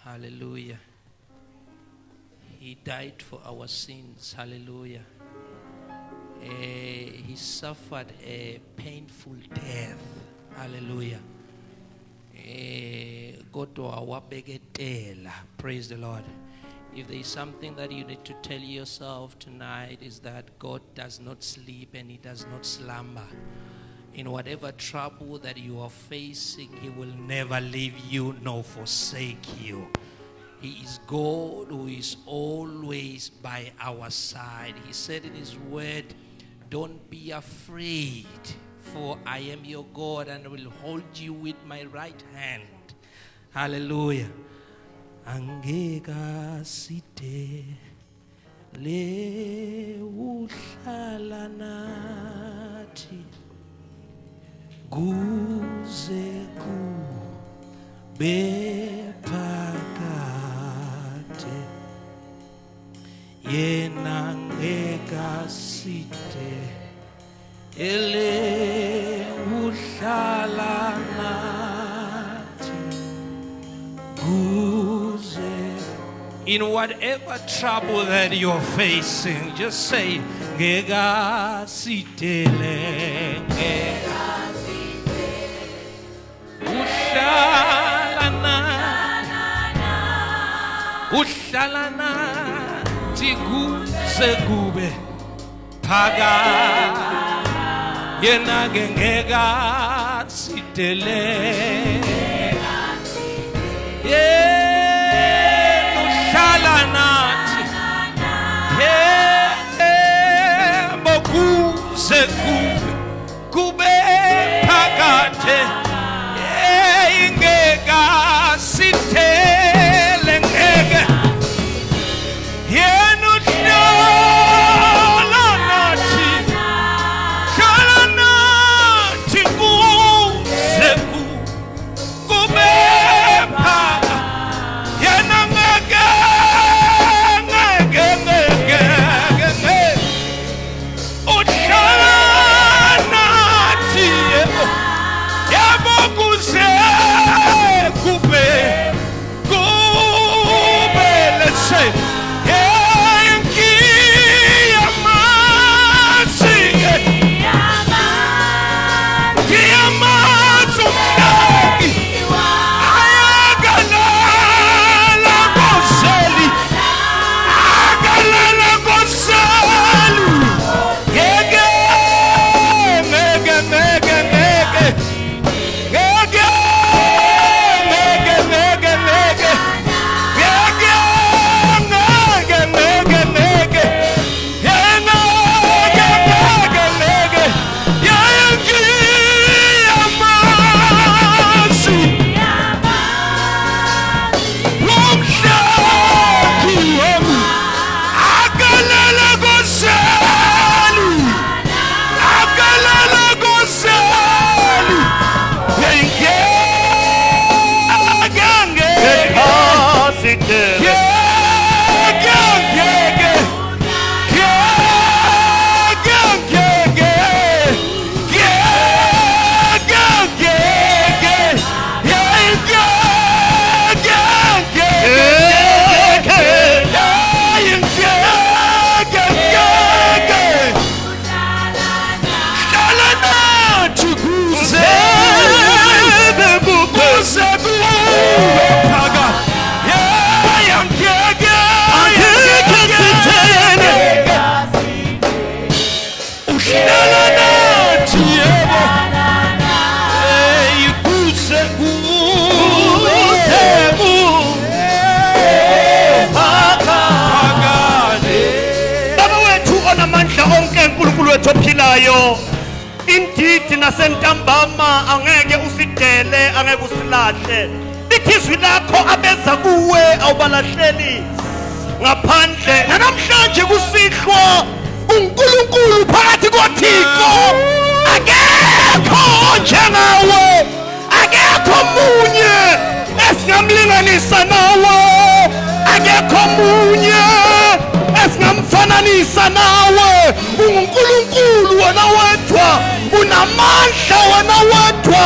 Hallelujah. He died for our sins. Hallelujah. He suffered a painful death. Hallelujah. Kodwa wabeketela. Praise the Lord. If there is something that you need to tell yourself tonight, is that God does not sleep and He does not slumber. In whatever trouble that you are facing, He will never leave you nor forsake you. He is God who is always by our side. He said in His word, don't be afraid, for I am your God and will hold you with my right hand. Hallelujah. Angeka site le uhlala nathi kuze kube phakade yena angeka site ele uhlala nathi kuze. In whatever trouble that you're facing, just say, Ngeka sitele, ngeka sitele, uhlala nathi kuze kube phakade, yena ngeka sitele, yeah. Kube phakade ingeka sithele ngeke yena uhlala nathi kuze kube phakade yena ngeke indidi nasentambama angeke usidele angeke usilahle lithizwi lakho abeza kuwe awubalahleli ngaphandle namhlanje kusihlwa uNkulunkulu phakathi koThixo akekho njengawe akekho munye esingamlinganisa nawe akekho munye esingamfananisa nawe uNkulunkulu wena wedwa unamandla wena wedwa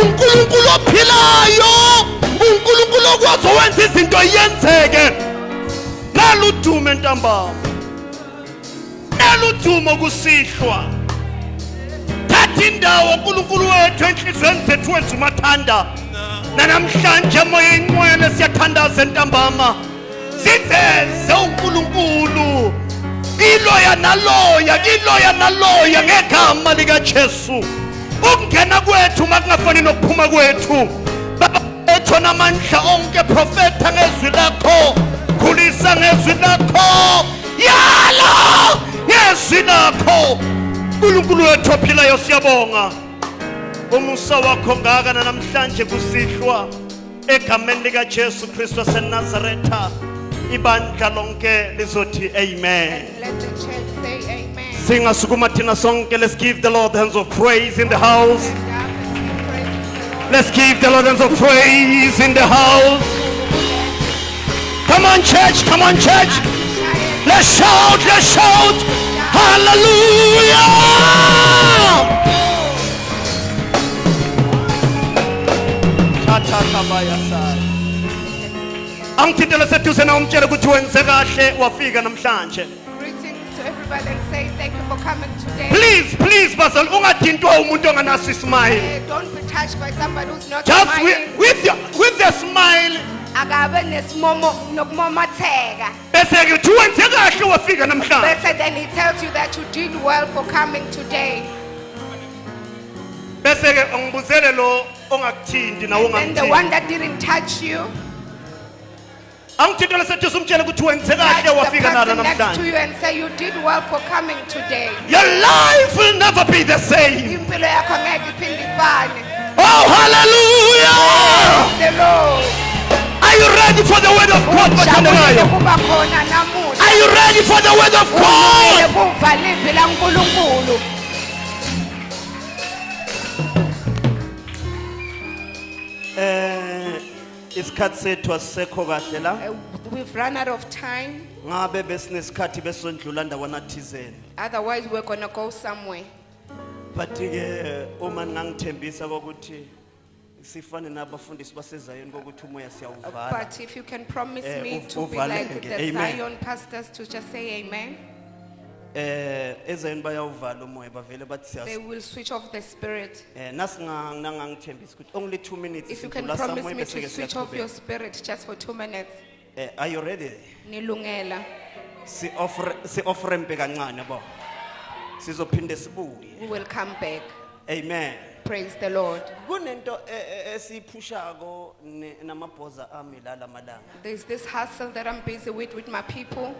uNkulunkulu ophilayo uNkulunkulu okwazi wenza izinto lento yenzeke. Naludumo entambama. Naludumo kusihlwa. Thatha indawo uNkulunkulu wethu enhlizweni zethu wenza umathanda. Namhlanje moya inqwele siyathandaza entambama. Siveze uNkulunkulu. Iloya naloya ngegama lika Jesu. Ukungena kwethu makungafani nokuphuma kwethu. Bethu namandla onke profeta ngezwi lakho. Khulisa ngezwi lakho. Yala ngezwi lakho. uNkulunkulu wethu ophilayo siyabonga. Umusa wakho ngaka namhlanje kusihlwa egameni lika Jesu Kristu waseNazaretha. Ibandla lonke lizothi amen. Let the church say amen. Singa sukuma thina sonke. Let's give the Lord hands of praise in the house. Stand up and praise the Lord. Let's give the Lord hands of praise in the house. Come on church, come on church. Let's shout, let's shout. Hallelujah. Angithintele seduze na umtshele ukuthi wenze kahle wafika namhlanje. Greetings to everybody and say thank you for coming today. Please bazali ungathintwa umuntu onganaso ismile. Don't be touched by somebody who's not Just smiling. with the smile. Akabe nesimomo nokumomatheka. Bese ke uthi wenze kahle wafika namhlanje. Better than he tells you that you did well for coming today. Bese ke ngibuzele lo ongakuthinti nawo And the ongakuthinti. one that didn't touch you, Angithintele seduze umtshele ukuthi wenze touch kahle the wafika nalo person next to namhlanje. you and say you did well for coming today. Your life will never be the same. Impilo yakho ngeke iphinde ifane. Oh hallelujah. The Lord. Are you ready for the word of God? Ujabulile kuba khona namuhla. Are you ready for the word of Uvile God? kuva livhi laNkulunkulu. Isikhathi sethu asisekho kahle la. We've run out of time. Ngabe besinesikhathi besondlula ndawana thizeni. Otherwise, we're going to go somewhere. But ke uma ngangithembisa ukuthi sifane nabafundisi basezayeni kokuthi umoya siyawuvala. But if you can promise me to be uvaleke. like the Amen. Zion pastors to just say amen, Ezayeni bayawuvala umoya bavele bathi they will switch off the spirit. nangangithembisa ukuthi only 2 minutes. If you can sidlula promise somewhere me bese ke to switch off siyaqhubeka. your spirit just for 2 minutes, Are you ready? nilungela. Si offer mpe kancane bo. Sizophinde sibuye. We will come back. Amen. Praise the Lord. Kunento esiphushako namabhoza ami la lamalanga. There's this hustle that I'm busy with my people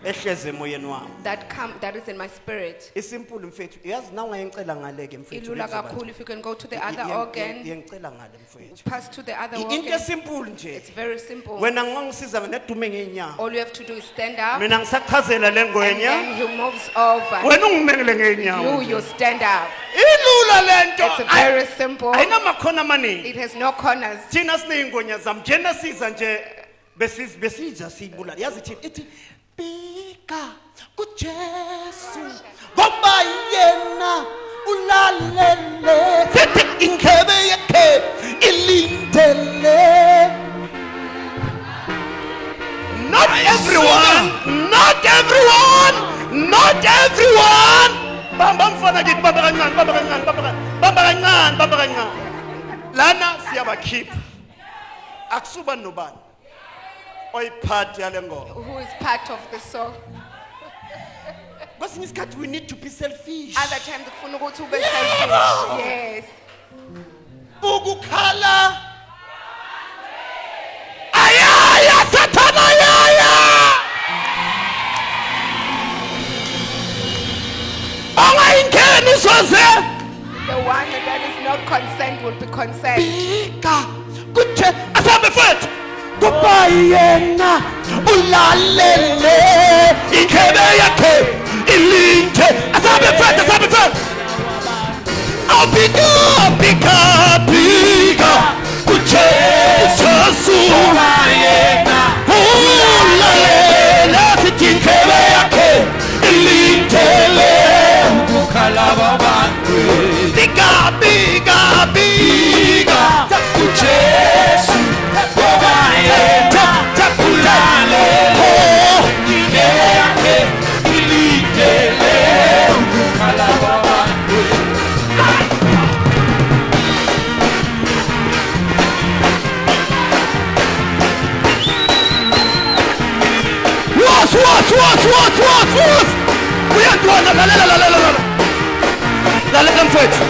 Ehleze emoyeni wami. that is in my spirit. Isimple mfethu. Yazi nawe ngicela ngale ke mfethu. Ilula kakhulu if you can go to the other organ, Ngicela ngale mfethu. pass to the other Into organ. esimple nje. It's very simple. Wena ngongisiza nedume ngeenyawo. All you have to do is stand up, Mina ngisachazela and lengwenya. then he moves over. Wena ungimengele ngeenyawo. You stand up. Ilula lento. It's very simple. Ayinamakhono amaningi. It has no corners. Thina sineyingonya zami njena siza nje besiza siyibulala. Yazi thina ithi bika kuJesu ngoba yena ulalele sithi inkhebe yakhe ilindele. Not everyone. Bamba mfana kithi bamba kancane. Lana siyabakhipha. Akusuba nobani. Oyiphathi yale ngoma. Who is part of the song? Kwesinye isikhathi we need to be selfish. Other times kufuna ukuthi ube selfish. Yes. Ukukhala. Ayaya sathana ayaya. Angayingeni soze. The one that is not concerned will be concerned. Bika kuJesu asambe futhi. Kuba yena ulalele inkhebe yakhe ilinde. Asambe futhi. Bika kuJesu yena ulalele sithi inkhebe yakhe ilindele. Ukukhala abantu Bika kuJesu ngoba yena Uyantwana, lalela mfethu.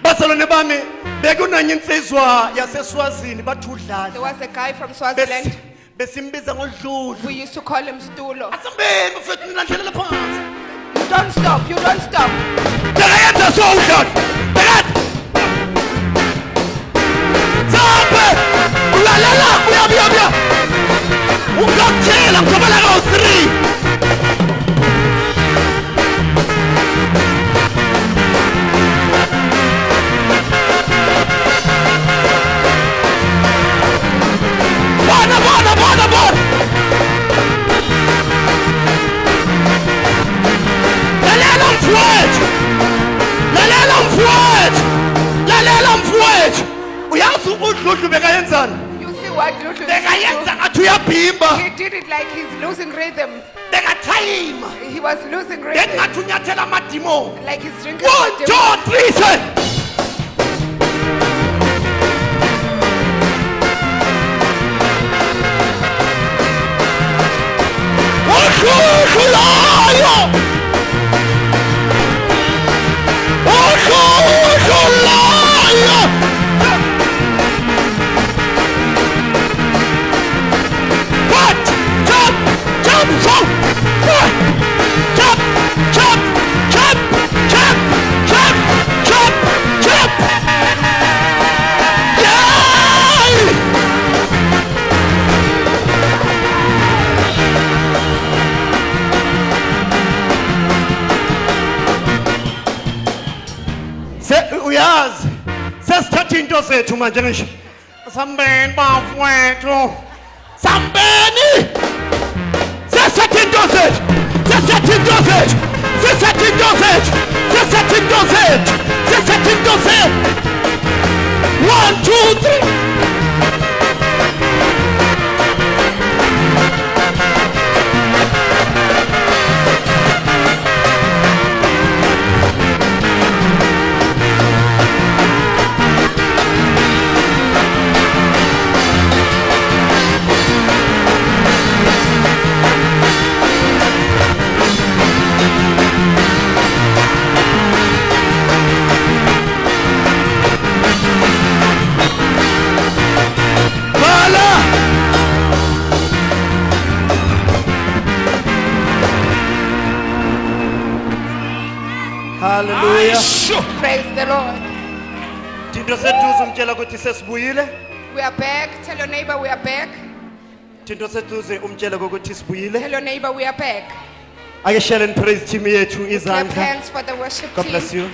Bazalwane bami, bekunanye insizwa yaseSwazini bathi udlala. There was a guy from Swaziland. Besimbiza ngoDludlu. We used to call him Stulo. Asambeni mfethu mina ndlela phansi. You don't stop. You don't stop. Bekayenza so udlala. Bekathi. Sabe! Ulalela buya. Ukutshela ngizobala ngo3. Bona. Lalela mfowethu. Uyazi uDludlu bekayenzani? You see what Luther Bekayenza ngathi uyabhimba. He did it like he's losing rhythm. Bekathayima. He was losing rhythm. Bengathi unyathela amadimo. Like he's drinking. 1, 2, 3 say. Uyazi sesithatha into zethu manje ngisho sambeni bafowethu sambeni sesithatha into zethu 1, 2, 3 Hallelujah. Praise the Lord. Thinto seduze umtshela ukuthi sesibuyile. We are back. Tell your neighbor we are back. Thinto seduze umtshela ukuthi sibuyile. Tell your neighbor we are back. Ake share and praise team yethu Clap izandla. hands for the worship God team. bless you.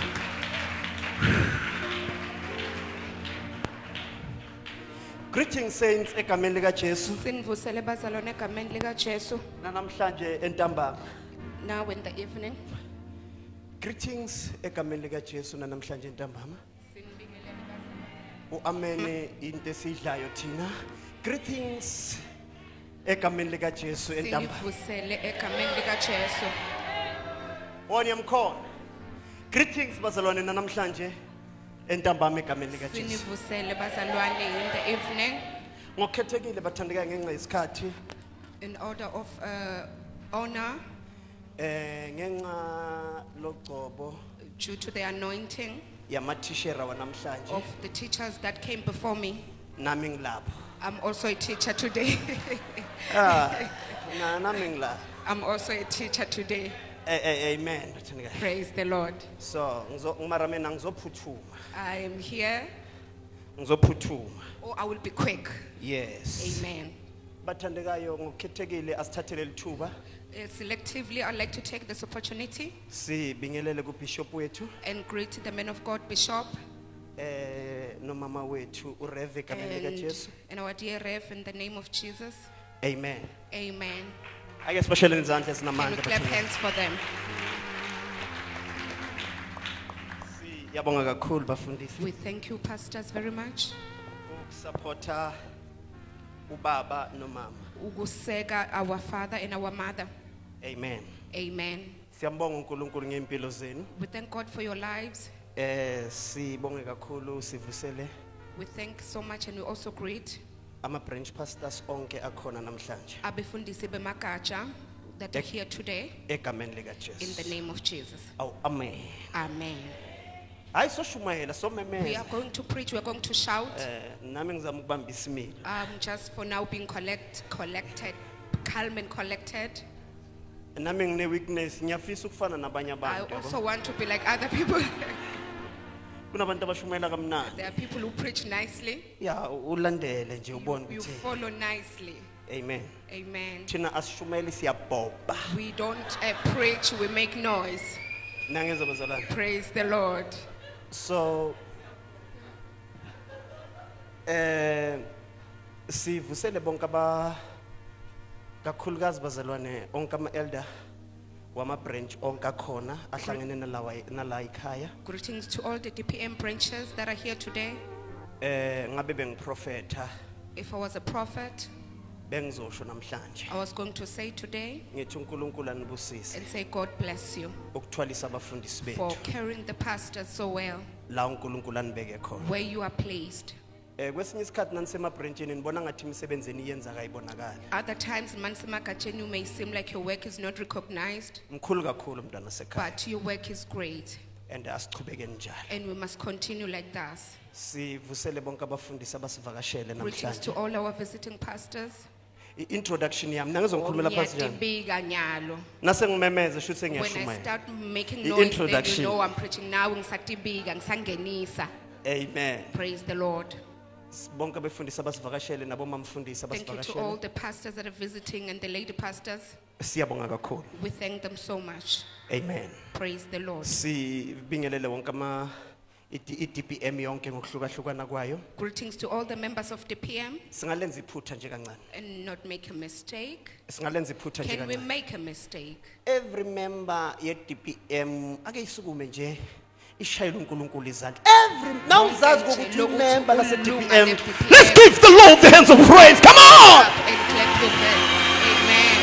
Greetings saints egameni lika Jesu. Sinivusele bazalwane egameni lika Jesu. Namhlanje entambama. Now in the evening. Greetings egameni lika Jesu namhlanje entambama. Uamene into esidlayo thina. Greetings egameni lika Jesu entambama. Sinivusele egameni lika Jesu. Onyamkhona. Greetings bazalwane namhlanje entambama egameni lika Jesu. Sinivusele bazalwane in the evening. Ngokukhethekile bathandeka ngenxa yesikhathi. In order of honor, Ngenxa logcobo due to the anointing yamatishera wanamhlanje of the teachers that came before me. nami ngilapho. I'm also a teacher today. Nami ngilapho. I'm also a teacher today. Amen. Bathandeka. Praise the Lord. So ngimara mina ngizophuthuma. I am here, Ngizophuthuma. or I will be quick. Yes. Amen. Bathandekayo ngokukhethekile asithathele lithuba Selectively, I'd like to take this opportunity sibingelele kuBishop wethu and greet the man of God, Bishop, nomama wethu uReve egameni lika Jesu. and our dear Rev, in the name of Jesus. Amen. Amen. Ake sibashele izandla Can we ezinamandla. clap hands for them? Siyabonga kakhulu bafundisi. We thank you, pastors, very much. Ukusupporta ubaba nomama. Ugusega, our father and our mother. Amen. Amen. Siyambonga uNkulunkulu ngempilo zenu. We thank God for your lives. Sibonge kakhulu sivusele We thank so much, and we also greet ama branch pastors onke akhona namhlanje. abefundisi bemagatsha. that are here today, egameni in the likaJesu. name of Jesus. Awu amen. Amen. Hayi soshumayela We somemeza. are going to preach, we are going to shout. Nami ngizama ukubamba isimilo. Just for now being collected, calm and collected. Nami ngine weakness ngiyafisa ukufana nabanye I abantu. also want to be like other people. Kunabantu abashumayela kamnandi. There are people who preach nicely. Ya ulandele nje ubone You ukuthi. follow nicely. Amen. Amen. Thina asishumayeli siyabhobha. We don't preach, we make noise. Nangeza bazalwane. Praise the Lord. So sivusele bonke kakhulukazi bazalwane onke ama-elder wama-branch onke akhona ahlangene nala ikhaya. Greetings to all the DPM branches that are here today. Ngabe bengiprofetha If I was a prophet, bengizosho namhlanje I was going to say today ngithi uNkulunkulu anibusise and say God bless you ukuthwalisa abafundisi for bethu carrying the pastors so well la uNkulunkulu anibeke khona. where you are placed. Kwesinye isikhathi nanisema-branchini nibona ngathi imisebenzi eniyenza kayibonakali. Other times, Mansima Gachenu may seem like your work is not recognized, Mkhulu kakhulu mntwana sekhaya but your work is great, and asichubeke njalo. and we must continue like this. Sivusele bonke abafundisi abasivakashele Greetings to namhlanje. all our visiting pastors. I-introduction yami nangizokhulumela phansi njani. Ngiyatibika nyalo. Nase ngimemeze shuthi When I ngiyashumayela. start making The noise, then you introduction. know I'm preaching now. Ngisatibika, ngisangenisa. Amen. Praise the Lord. Bonke abefundisi abasivakashele nabomamfundisi Thank you to all abasivakashele. the pastors that are visiting and the lady pastors. Siyabonga kakhulu. We thank them so much. Amen. Praise the Lord. Sibingelele wonke i-DPM yonke ngokuhlukahlukana kwayo. Greetings to all the members of the PM, Singalenza iphutha nje kancane. and not make a mistake. Singalenza iphutha nje Can we kancane. make a mistake? Every member ye-DPM ake isukume nje ishayile uNkulunkulu izandla. Now uzazi ukuthi umember lase-DPM. Let's give the Lord the hands of praise. Come on! Clap and clap your hands. Amen.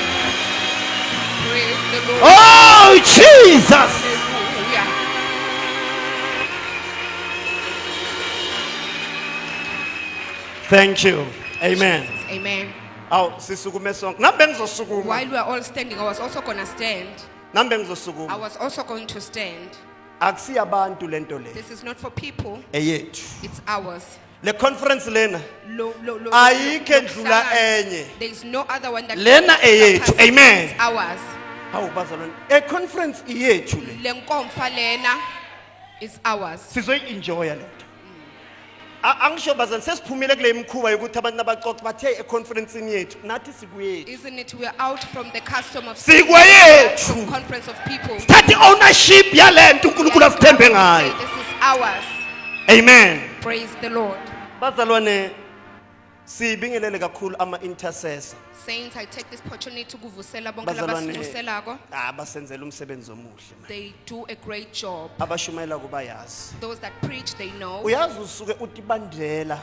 Praise the Lord. Oh Jesus! Hallelujah. Thank you. Amen. Amen. Aw sisukume sonke. Nambe ngizosukuma. While we are all standing, I was also going to stand. Nambe I ngizosukuma. was also going to stand. Akusiyabantu lento le. This is not for people, Eyethu. it's ours. Le conference lena Ayikho ayikho endlula enye. There is no other one that Lena eyethu. surpasses. Amen. It's ours. Hawu bazalwane. A conference iyethu le. Le nkomfa lena is ours. Sizoyi-enjoya lento. Angisho bazalwane sesiphumile kule mkhuba yokuthi abantu abaxoxa bathe e-conferencing yethu nathi sikuyethu. Isn't it? We are out from the custom of Sikwayethu. from conference of people. Thatha ownership yalento uNkulunkulu asithembe ngayo. This is ours. Amen. Praise the Lord. Bazalwane sibingelele kakhulu ama-intercessor. Saints, I take this opportunity to kuvusela bonke Bazalwane labasivuselako. basenzela umsebenzi omuhle man. They do a great job. Abashumayela kubayazi. Those that preach, they know. Uyazi usuke uthi bandlela.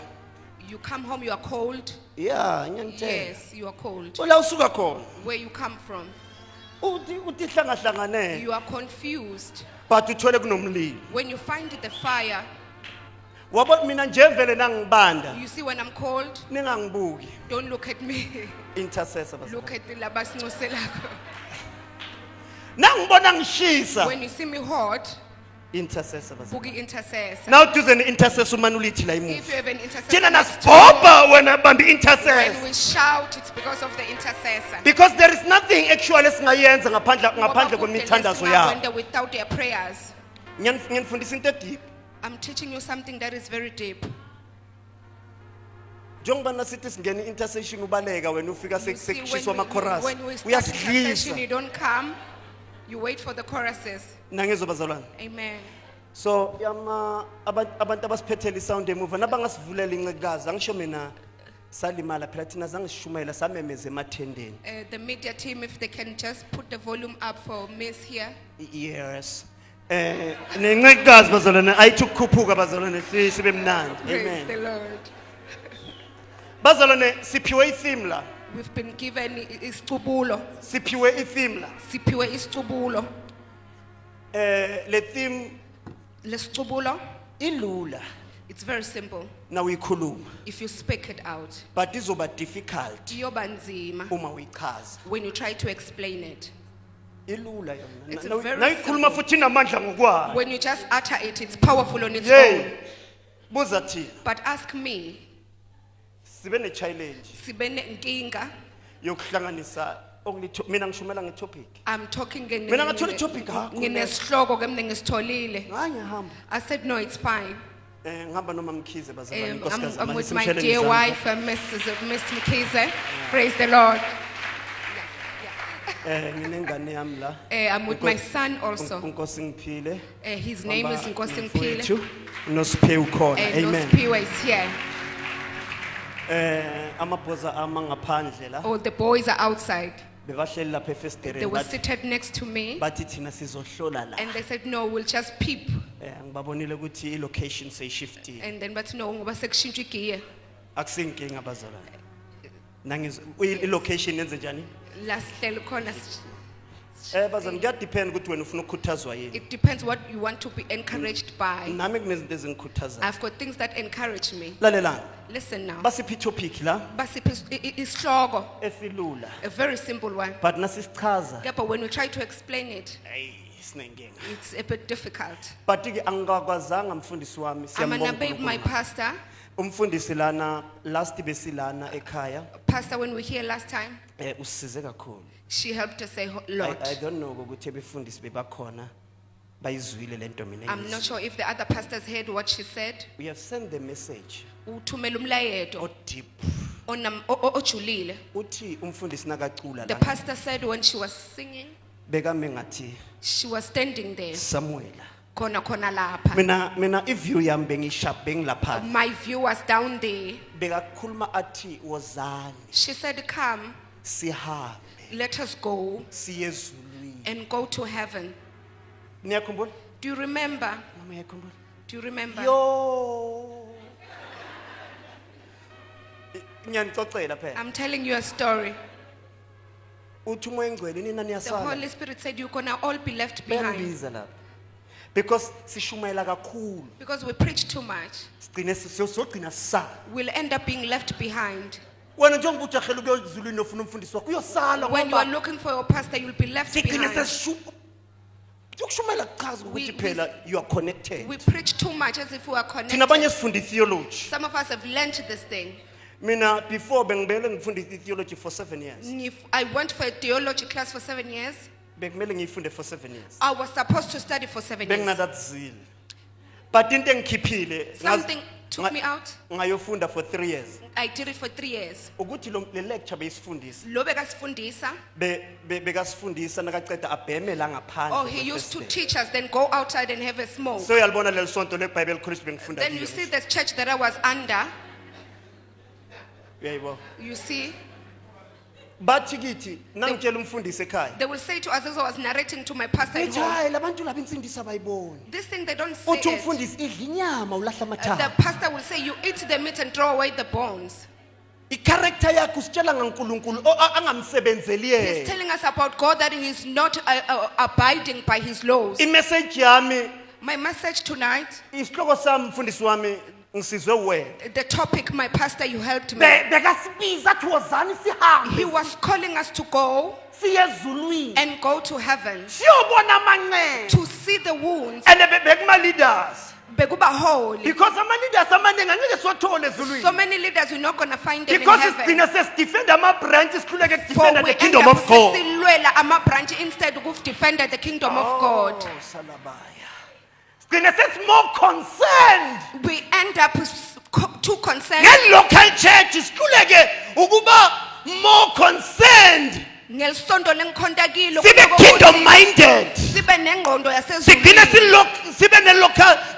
You come home, you are cold. Yeah, ngiyangitshela. Yes, you are cold. Ola usuka khona. Where you come from, Uthi hlangahlanganele. you are confused. But uthole kunomlilo. When you find the fire, Wabo mina nje vele nangibanda. you see when I'm cold, Ningangibuki. don't look at me. Intercessor bazalwane. Look at the labasivuselako. Nangibona ngishisa. When you see me hot, Intercessor bazalwane. boogie intercessor. Now duze ne-intercessor umanulithi la If imuva. you have an intercessor, Thina next to nasibhobha wena bamba you, intercessor. when we shout, it's because of the intercessor. Because there is nothing actually esingayenza ngaphandle Ngoba kwemithandazo kudele yabo. singakwenza without their prayers. Ngiyanifundisa into deep. I'm teaching you something that is very deep. Njengoba nasithi singena intercession ubaleka wena ufika You see, sekushiswa ama-chorus. when we start intercession, Uyasidlisa. you don't come. You wait for the choruses. Nangizwa bazalwane. Amen. So abantu abasiphethela isound emuva nabangasivulela incekukazi angisho mina salimala phela thina zange sishumayela samemeza emathendeni. The media team, if they can just put the volume up for Miss here. Yes. Nencekukazi bazalwane ayithi ukukhuphuka bazalwane sibe mnandi. Praise the Amen. Lord. Bazalwane siphiwe i-theme la. We've been given iscubulo. Siphiwe i-theme la. Sipiwe iscubulo. Le theme Lescubulo, ilula. It's very simple. na uyikhuluma, If you speak it out, but izoba difficult iyoba nzima uma uyichaza. when you try to explain it. Ilula It's yona. very Na ikhuluma simple. futhi inamandla ngokwayo. When you just utter it, it's powerful on its Yey, own. buza thina, But ask me, sibe ne challenge sibe nenkinga. yokuhlanganisa mina ngishumela nge-topic. I'm talking Mina ngathola i-topic yakho le. nginesihloko ke mina ngisitholile. Hayi ngihamba. I said no, it's fine. Ngihamba noma Mkhize bazalwane I'm inkosikazi with manje my simshele dear ngizambe. wife, Miss Mkize. Praise the Lord. Nginengane yami la. I'm with my son also. Unkosi Ngiphile. His name is Nkosi Mfowethu, Mphile. uNosiphiwe ukhona. And Amen. Nospiwe is here. Amabhoza ama ngaphandle la. All the boys are outside. Bebahleli lapha They efestereni were bathi seated next to me. bathi thina sizohlola la. And they said, no, we'll just peep. Ngibabonile ukuthi i-location seyishiftiwe. And then, but no, ngoba sekushintsha igiye. Akusinkinga bazalwane. I-location yenze njani? La sihleli khona. Bazalwane kuyadepend ukuthi wena ufuna ukukhuthazwa yini. It depends what you want to be encouraged by. Nami kunezinto ezingikhuthazayo. I've got things that encourage me. Lalelani. Listen now. Basiphi topic la Basiphi isihloko, esilula. a very simple one. But nasisichaza, Yeah, but when we try to explain it, hey, sinenkinga. it's a bit difficult. But ke angakwazanga mfundisi wami I'm an siyambonga obey my uNkulunkulu. pastor. Umfundisi lana last besilana ekhaya Pastor, when we were here last time, usisize kakhulu. she helped us a I lot. don't know ukuthi ebefundisi bebakhona bayizwile lento mina. I'm not sure if the other pastors heard what she said. We have sent the message Uthumela umlayeto o deep. ojulile. Uthi umfundisi nakacula The la pastor said when she was singing, bekame ngathi she was standing there. Samuel. Khona lapha. Mina iview yami bengisharp bengilapha. My view was down there. Bekakhuluma athi wozani She said, come, sihambe let us go siye ezulwini. and go to heaven. Niyakhumbula? Do you remember? Mama yakhumbula? Do you remember? Yo. Ngiyanicocela phela. I'm telling you a story. Uthi umoya engcwele nina The niyasala. Holy Spirit said you're gonna all be left behind Bayangibiza lapha. Because sishumayela kakhulu. because we preach too much. Sigcine siyogcina sisala. We'll end up being left behind. Wena njengoba ujahela ukuya ezulwini ofuna umfundisi wakho uyosala When you are ngoba looking for your pastor, you'll be left sigcine behind. Ukushumayela kuchaza ukuthi We- phela you are connected. We preach too much as if we are Thina connected. abanye sifunda theology. Some of us have learned this thing. Mina before bengibele ngifunda theology for 7 years. I went for a theology class for 7 years. Bekumele ngiyifunde for 7 years. I was supposed to study for 7 years. Benginathat zeal. But into engikhiphile Something took me out. ngayofunda for 3 years. I did it for 3 years. Ukuthi le lecture beyisifundisa. Lo bekasifundisa. Bekasifundisa nakaceda abheme la ngaphandle. Oh, he used to teach us, then go outside and have a smoke. So uyalibona leli sonto leBible College bengifunda Then you see the church that I was under. Uyayibona? You see, Bathi kithi nangitshela umfundisi ekhaya. they will say to us as I was narrating to my pastor at Ngithi home, hayi labantu laba insindisa bayiboni. this thing they don't say Uthi it. umfundisi idla inyama ulahla The amathambo. pastor will say, you eat the meat and throw away the bones. I-character yakho usitshela ngaNkulunkulu angamsebenzeli He's yena. telling us about God that he is not abiding by his laws. I-message yami My message tonight, isihloko sami mfundisi wami ngisizwe wena. the topic, my pastor, you helped me. Bekasibiza athi wozani sihambe. He was calling us to go Siye ezulwini. and go to heaven Siyobona amanxeba. to see the wounds. And bekuma leaders. Bekuba holy. Because ama leaders amaningi angeke siwathole ezulwini. So many leaders, we're not going to find them in Because heaven. sigcina sesidefenda ama-branch sikhuleke For kudefenda we the end kingdom up of God. sisilwela ama-branch instead of defended the kingdom of God. Oh, salabaya. Sigcine sesi-more concerned. We end up too concerned Nge-local church sikhuleke ukuba more concerned. ngelisonto lengikhontakile Sibe kingdom minded. sibe nengqondo Sigcine yasezulwini. sibe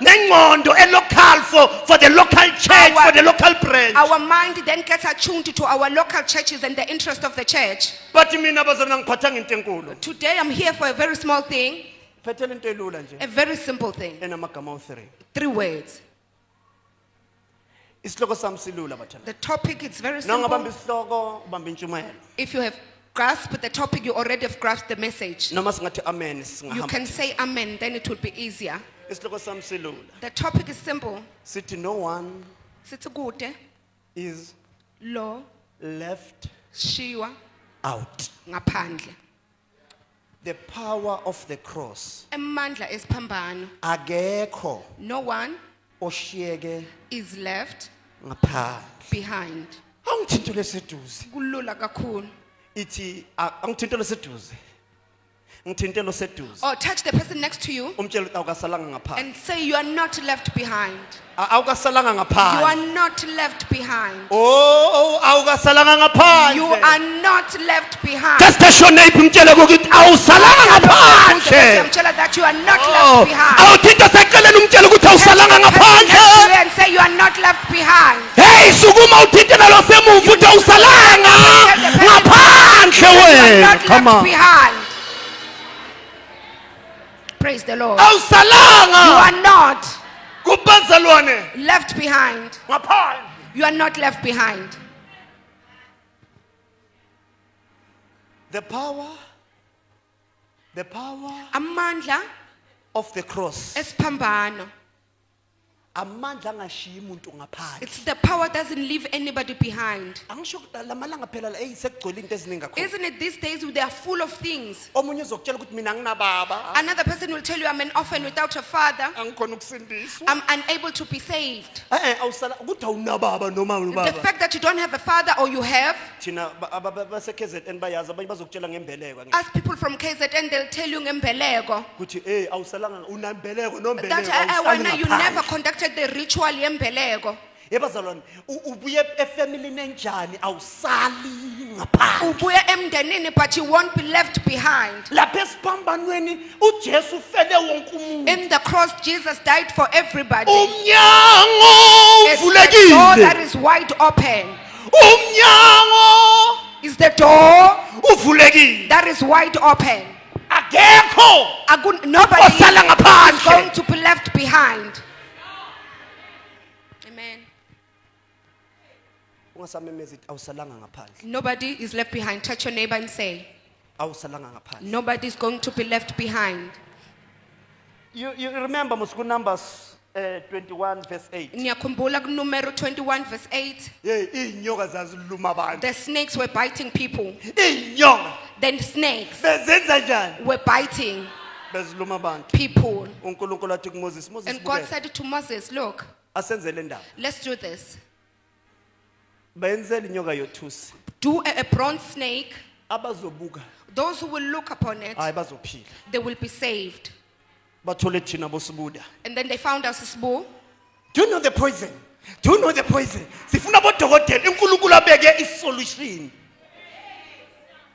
nengqondo e-local for the local church, Our- for the local branch. Our mind then gets attuned to our local churches and the interest of the church. But mina bazana ngiphathanga into enkulu. Today I'm here for a very small thing, Phethela into elula nje a very simple thing. enamagama awu-3. 3 words. Isihloko sami silula bathana. The topic is very Nawungabamba simple. isihloko ubamba intshumayelo. If you have grasped the topic, you already have grasped the message. Noma singathi amen You singahamba. can say amen, then it will be easier. isihloko sami silula The topic is simple. sithi no one Sithi kude is lo left shiwa out. ngaphandle. The power of the cross Emandla esiphambano. akekho No one oshiyeke is left ngaphandle. behind. Angithintele seduze Kulula kakhulu. ithi angithintele seduze ngithintele seduze Or touch the person next to you umtshela ukuthi awukasalanga ngaphandle and say you are not left behind. awukasalanga You ngaphandle are not left behind. oh awukasalanga ngaphandle You are not left behind. just touch your neighbor umtshele ukuthi awusalanga ngaphandle Tell her that you are not oh left behind. awuthinta seceleni umtshele ukuthi awusalanga Touch the person next to ngaphandle you and say you are not left behind. hey sukuma uthintela lo semuva uthi awusalanga ngaphandle You are wena not come left on behind. Praise the Lord. Oh, You awusalanga are not kubazalwane left behind. ngaphandle You are not left behind. the power Amandla of the cross esiphambano. amandla angashiyi umuntu ngaphandle It's the power doesn't leave anybody behind. angisho ukuthi lamalanga phela la sekugcwele into eziningi kakhulu Isn't it these days they are full of things? omunye uzokutshela ukuthi mina nginababa Another person will tell you I'm an orphan without a father. angikhona ukusindiswa I'm unable to be saved. awusala ukuthi awunababa noma The ubaba fact that you don't have a father or you have, thina base-KZN bayazi abanye bazokutshela ngembeleko ask people from KZN, they'll tell you ngembeleko. ukuthi awusalanga unambeleko That when you never conducted the ritual yembeleko. yebazalwane ubuye efamilini enjani awusali ngaphandle Ubuye emndenini, but you won't be left behind. lapha esiphambanweni ujesu ufele wonke umuntu In the cross, Jesus died for everybody. umnyango It's the door that uvulekile is wide open. umnyango It's the door uvulekile that is wide open. akekho Nobody osala is ngaphandle going to be left behind. Amen. ungasamemeza ukuthi awusalanga ngaphandle Nobody is left behind. Touch your neighbor and say, awusalanga ngaphandle nobody is going to be left behind. you remember musuku Numbers 21 verse 8 Niyakhumbula numero 21 verse 8. hey inyoka zaziluma abantu The snakes were biting people. inyoka Then snakes bezenza njani were biting beziluma abantu people. uNkulunkulu athi kuMoses Moses And God bukela said to Moses, look, asenzele ndaba let's do this. bayenzele inyoka yothusi Do a bronze snake. abazobuka Those who will look upon it, hayi bazophila they will be saved. bathole thina bosibuda And then they found us a sbull. do you know the poison sifuna bodokotela uNkulunkulu abeke isolution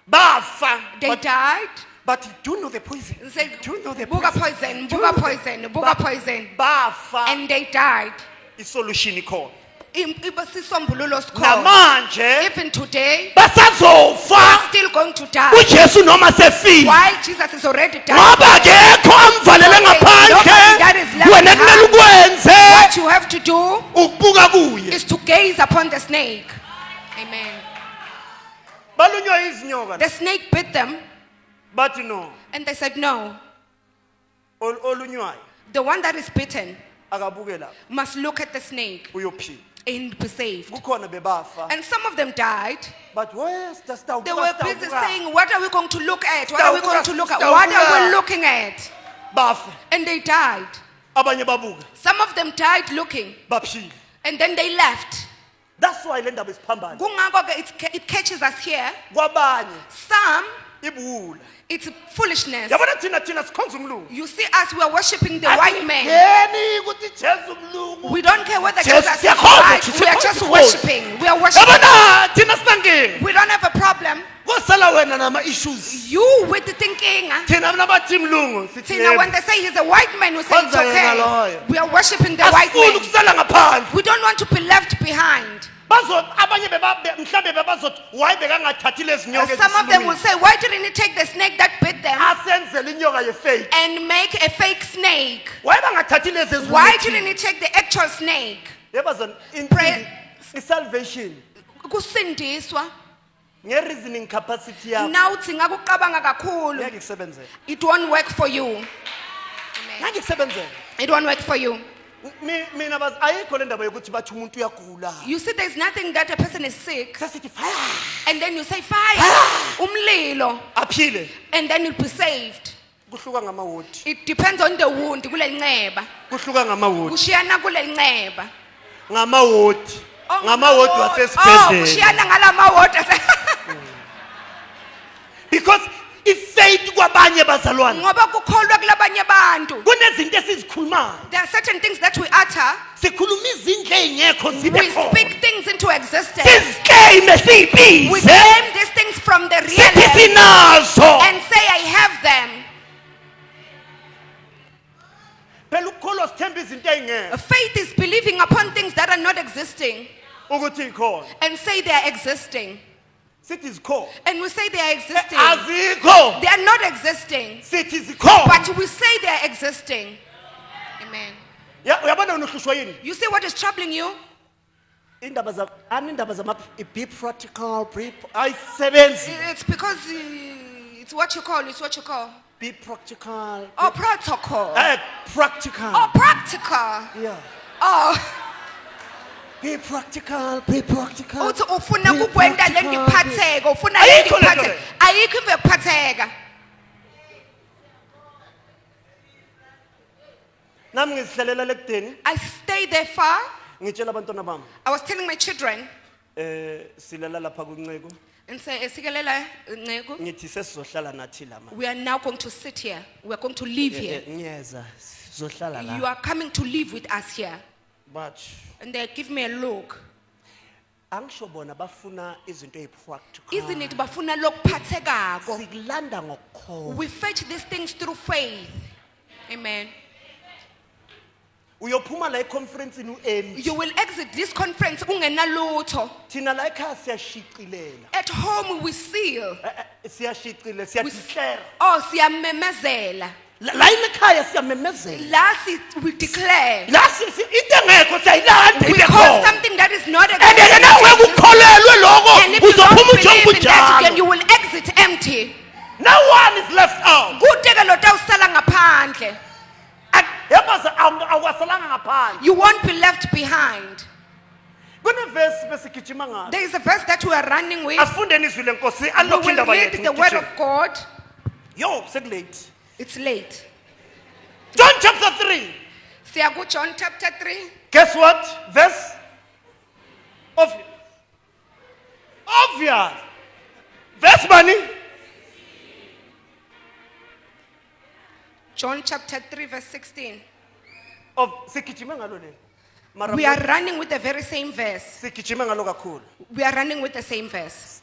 bafa They died. but do you know the poison They said, do you know the Buga poison, buga poison, buga poison. bafa And they died. isolution ikhona Ibasisombululo sikhona. namanje Even today, basazofa still going to die. uJesu noma sefile While Jesus is already died. ngoba akekho amvalele ngaphandle wena kumele ukwenze What you have to do ukubuka kuye is to gaze upon the snake. Amen. balunywa izinyoka The snake bit them, bathi no and they said, no. olunywayo The one that is bitten akabuke lapho must look at the snake uyophila and be saved. kukhona bebafa And some of them died. but where's the star They were busy saying, what are we going to look at? What are we going to look at? What are we looking at? bafa And they died. abanye babuka Some of them died looking. baphila And then they left. that's why le ndaba isiphambana Kungako-ke it catches us here. kwabanye Some, ibuwula it's foolishness. yabona thina sikhonza umlungu You see us, we are worshiping the white man. asingeni ukuthi Jesu umlungu We don't care whether Just Jesus is siyakhonza, white. We are just siyakhonza. worshiping. We are worshiping. yabona thina sinankinga We don't have a problem. kosala wena nama-issues You with the thinking. thina nabathi mlungu sithi See, now when they say he's a white man, we say it's Kwanza yena okay. loyo. We are worshiping the white asifuni man. ukusala ngaphandle We don't want to be left behind. abanye mhlawumbe bebazothi wayi bekangathathi lezi nyoka Some of them will say, why didn't he take the snake that bit them asenzele inyoka yefake and make a fake snake? wayi bangathathi lezi Why didn't he take the actual snake? yebazana Pray- i-salvation Kusindiswa. nge-reasoning capacity yakho Nawuthi ngakucabanga kakhulu, ngeke kusebenzele it won't work for you. ngeke kusebenzele It won't work for you. Mina bazi ayikho le ndaba yokuthi bathi umuntu uyagula. You see, there's nothing that a person is sick, Sasithi fire. and then you say fire, umlilo, Aphile. and then you'll be saved. Kuhluka ngamawodi. It depends on the wound. Kuleli nceba. Kuhluka ngamawodi. Kushiyana kuleli nceba. Ngamawodi. Oh, Ngamawodi Oh, wasesibhedlela. kushiyana ngala mawodi. Because ifaith kwabanye bazalwane. Ngoba kukholwa kulabanye abantu. Kunezinto esizikhulumayo. There are certain things that we utter. Sikhuluma izindle ezingekho zibe We khona. speak things into existence. Siziclaim We sibize. claim these things from the Sithi real sinazo. and say, I have them. Phela ukukholwa sithemba izinto ezingekho Faith is believing upon things that are not existing ukuthi ikhona. and say they are existing. Sithi zikhona. And we say they are existing. Azikho. They are not existing. Sithi zikhona. But we say they are existing. Amen. Uyabona unohlushwa yini? You see what is troubling you? Indaba zama be practical, ayisebenzi. It's because it's what you call. Be practical. Oh, protocol. Practical. Oh, practical. Yeah. Oh, Be practical, be practical. uthi ufuna Be kukwenda le practical. ngiphatheka, ufuna Ayikho le le nto ngiphatheka. le. Ayikho into yokuphatheka. Nami ngizihlalela lekudeni I stay there far. ngitshela abantwana bami I was telling my children silala lapha kunceko and say, "Esikelela Ncegu, ngithi sesizohlala nathi lama. we are now going to sit here. We are going to live here. Ngiyeza sizohlala You la. are coming to live with us here." But And they give me a look. angisho bona bafuna izinto ezipractical. Isn't it bafuna lokuphathekako? Sikulanda ngokukholwa. We fetch these things through faith. Amen. Uyophuma la econference uempty. You will exit this conference ungenalutho. Thina la ekhaya siyashiqilela. At home we seal. Siyashiqile, We siyadeclare. Oh, siyamemezela. La ekhaya siyamemezela. We declare. La into engekho siyayilanda We ibe call khona. something that is not And then nawe existing. ukukholelwe And lokho if you don't uzophuma believe in that, then you njalo. will exit empty. No one is left out. Kute-ke lo tawusala ngaphandle. Yabaza awasalanga ngaphandle. You won't be left behind. Kuneverse besigijima ngayo. There is a verse that we are running with. Asifundeni izwi lenkosi We unlock will indaba read yethu. the word ngigijima. of God. Yo, sekulate. It's late. John chapter 3. Siya John chapter 3. Guess what? Verse obvious. Obvious. Verse money. John chapter 3 verse 16. Of sigijima ngalo le. Mara We are running with the very same verse. sigijima ngalo kakhulu. We are running with the same verse.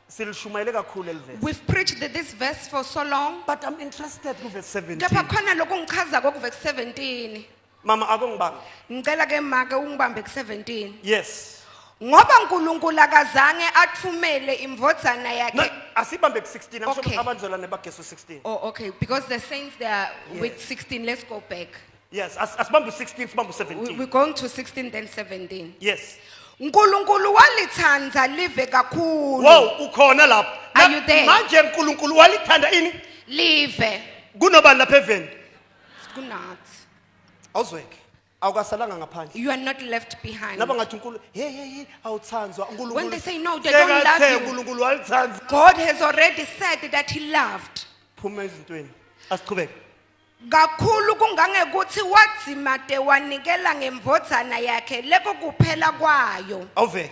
Silishumayele kakhulu elverse. We've preached this verse for so long. But I'm interested ku verse 17. Kepha khona lokungichazako ku verse 17. Mama akungibanga. Ngicela ke make ungibambe ku 17. Yes. Ngoba uNkulunkulu akazange athumele imvodzana No, yakhe. asibambe ku 16. I'm Okay. sure abazalwane bageso 16. Oh, okay. Because the saints they are with Yes. 16. Let's go back. Yes, asibambe 16, sibambe 17. We're going to 16 then 17. Yes. uNkulunkulu walithandza live kakhulu. Wow, ukhona lapho. Are you there? Manje uNkulunkulu walithanda ini? Live. Kunobani lapha heaven? Kunathi. Awuzweke. Awukasalanga ngaphandle. You are not left behind. Naba ngathi uNkulunkulu, hey, awuthandzwa uNkulunkulu. When they say no, they don't love Sekathe you. uNkulunkulu walithandza. God has already said that he loved. Phuma ezintweni. Asiqhubeke. Kakhulu kungangekuthi wadzima de wanikela ngemvodzana yakhe leko kuphela kwayo. Awuveke.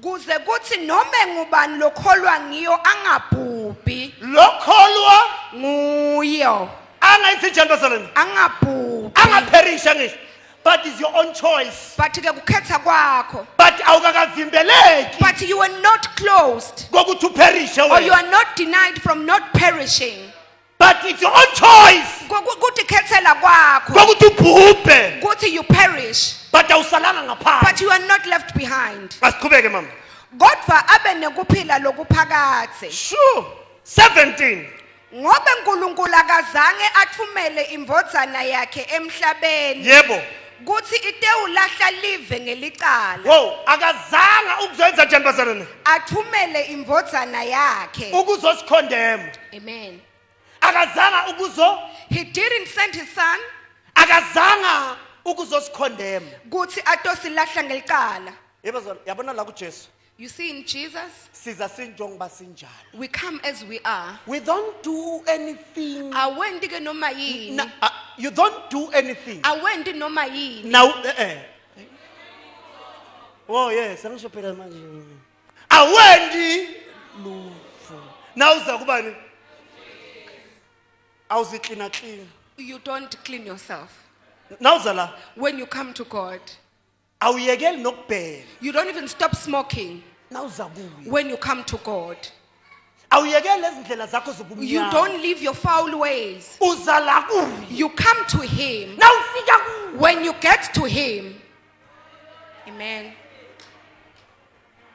Kuze kuthi noma ngubani lokholwa ngiyo angabhubhi Lokholwa nguyo. angayithi njani bazalwane? Angabhubhi. Angapherisha ngisho. But it's your own choice. But ke kukhetha kwakho. But awukakavimbeleki But you are not closed. kokuthi uperishe Or you wena. are not denied from not perishing. But it's your own choice Kuthi khethela kwakho. kokuthi ubhubhe. Kuthi you perish. But awusalanga ngaphandle. But you are not left behind. Asiqhubeke mama. Kodwa abe nekuphila lokuphakathe. Sure. 17. Ngoba uNkulunkulu akazange athumele imvodzana yakhe emhlabeni. Yebo. Kuthi itewulahla live ngelicala. Wow, akazanga ukuzenza njani bazalwane? Athumele imvodzana yakhe. Ukuzosikhondema. Amen. Akazanga ukuzo He didn't send his son. akazanga ukuzosikhondema. kuthi atosilahla ngelicala. Yabona la kuJesu. You see, in Jesus, Siza sinjongoba sinjalo. we come as we are. We don't do anything. Awendi ke noma yini. You don't do anything. Awendi noma yini. Now, oh yes, angisho phela manje. Awendi lutho. Now uza kubani? Awuziklina clean. You don't clean yourself. Now zala, When you come to God, awuyekeli nokubhela. you don't even stop smoking. Now uza kuye. When you come to God, Awuyekeli lezindlela zakho you zobumnyama. don't leave your foul ways. Uza la kuye. You come to Him. Now ufika kuye. When you get to Him, amen.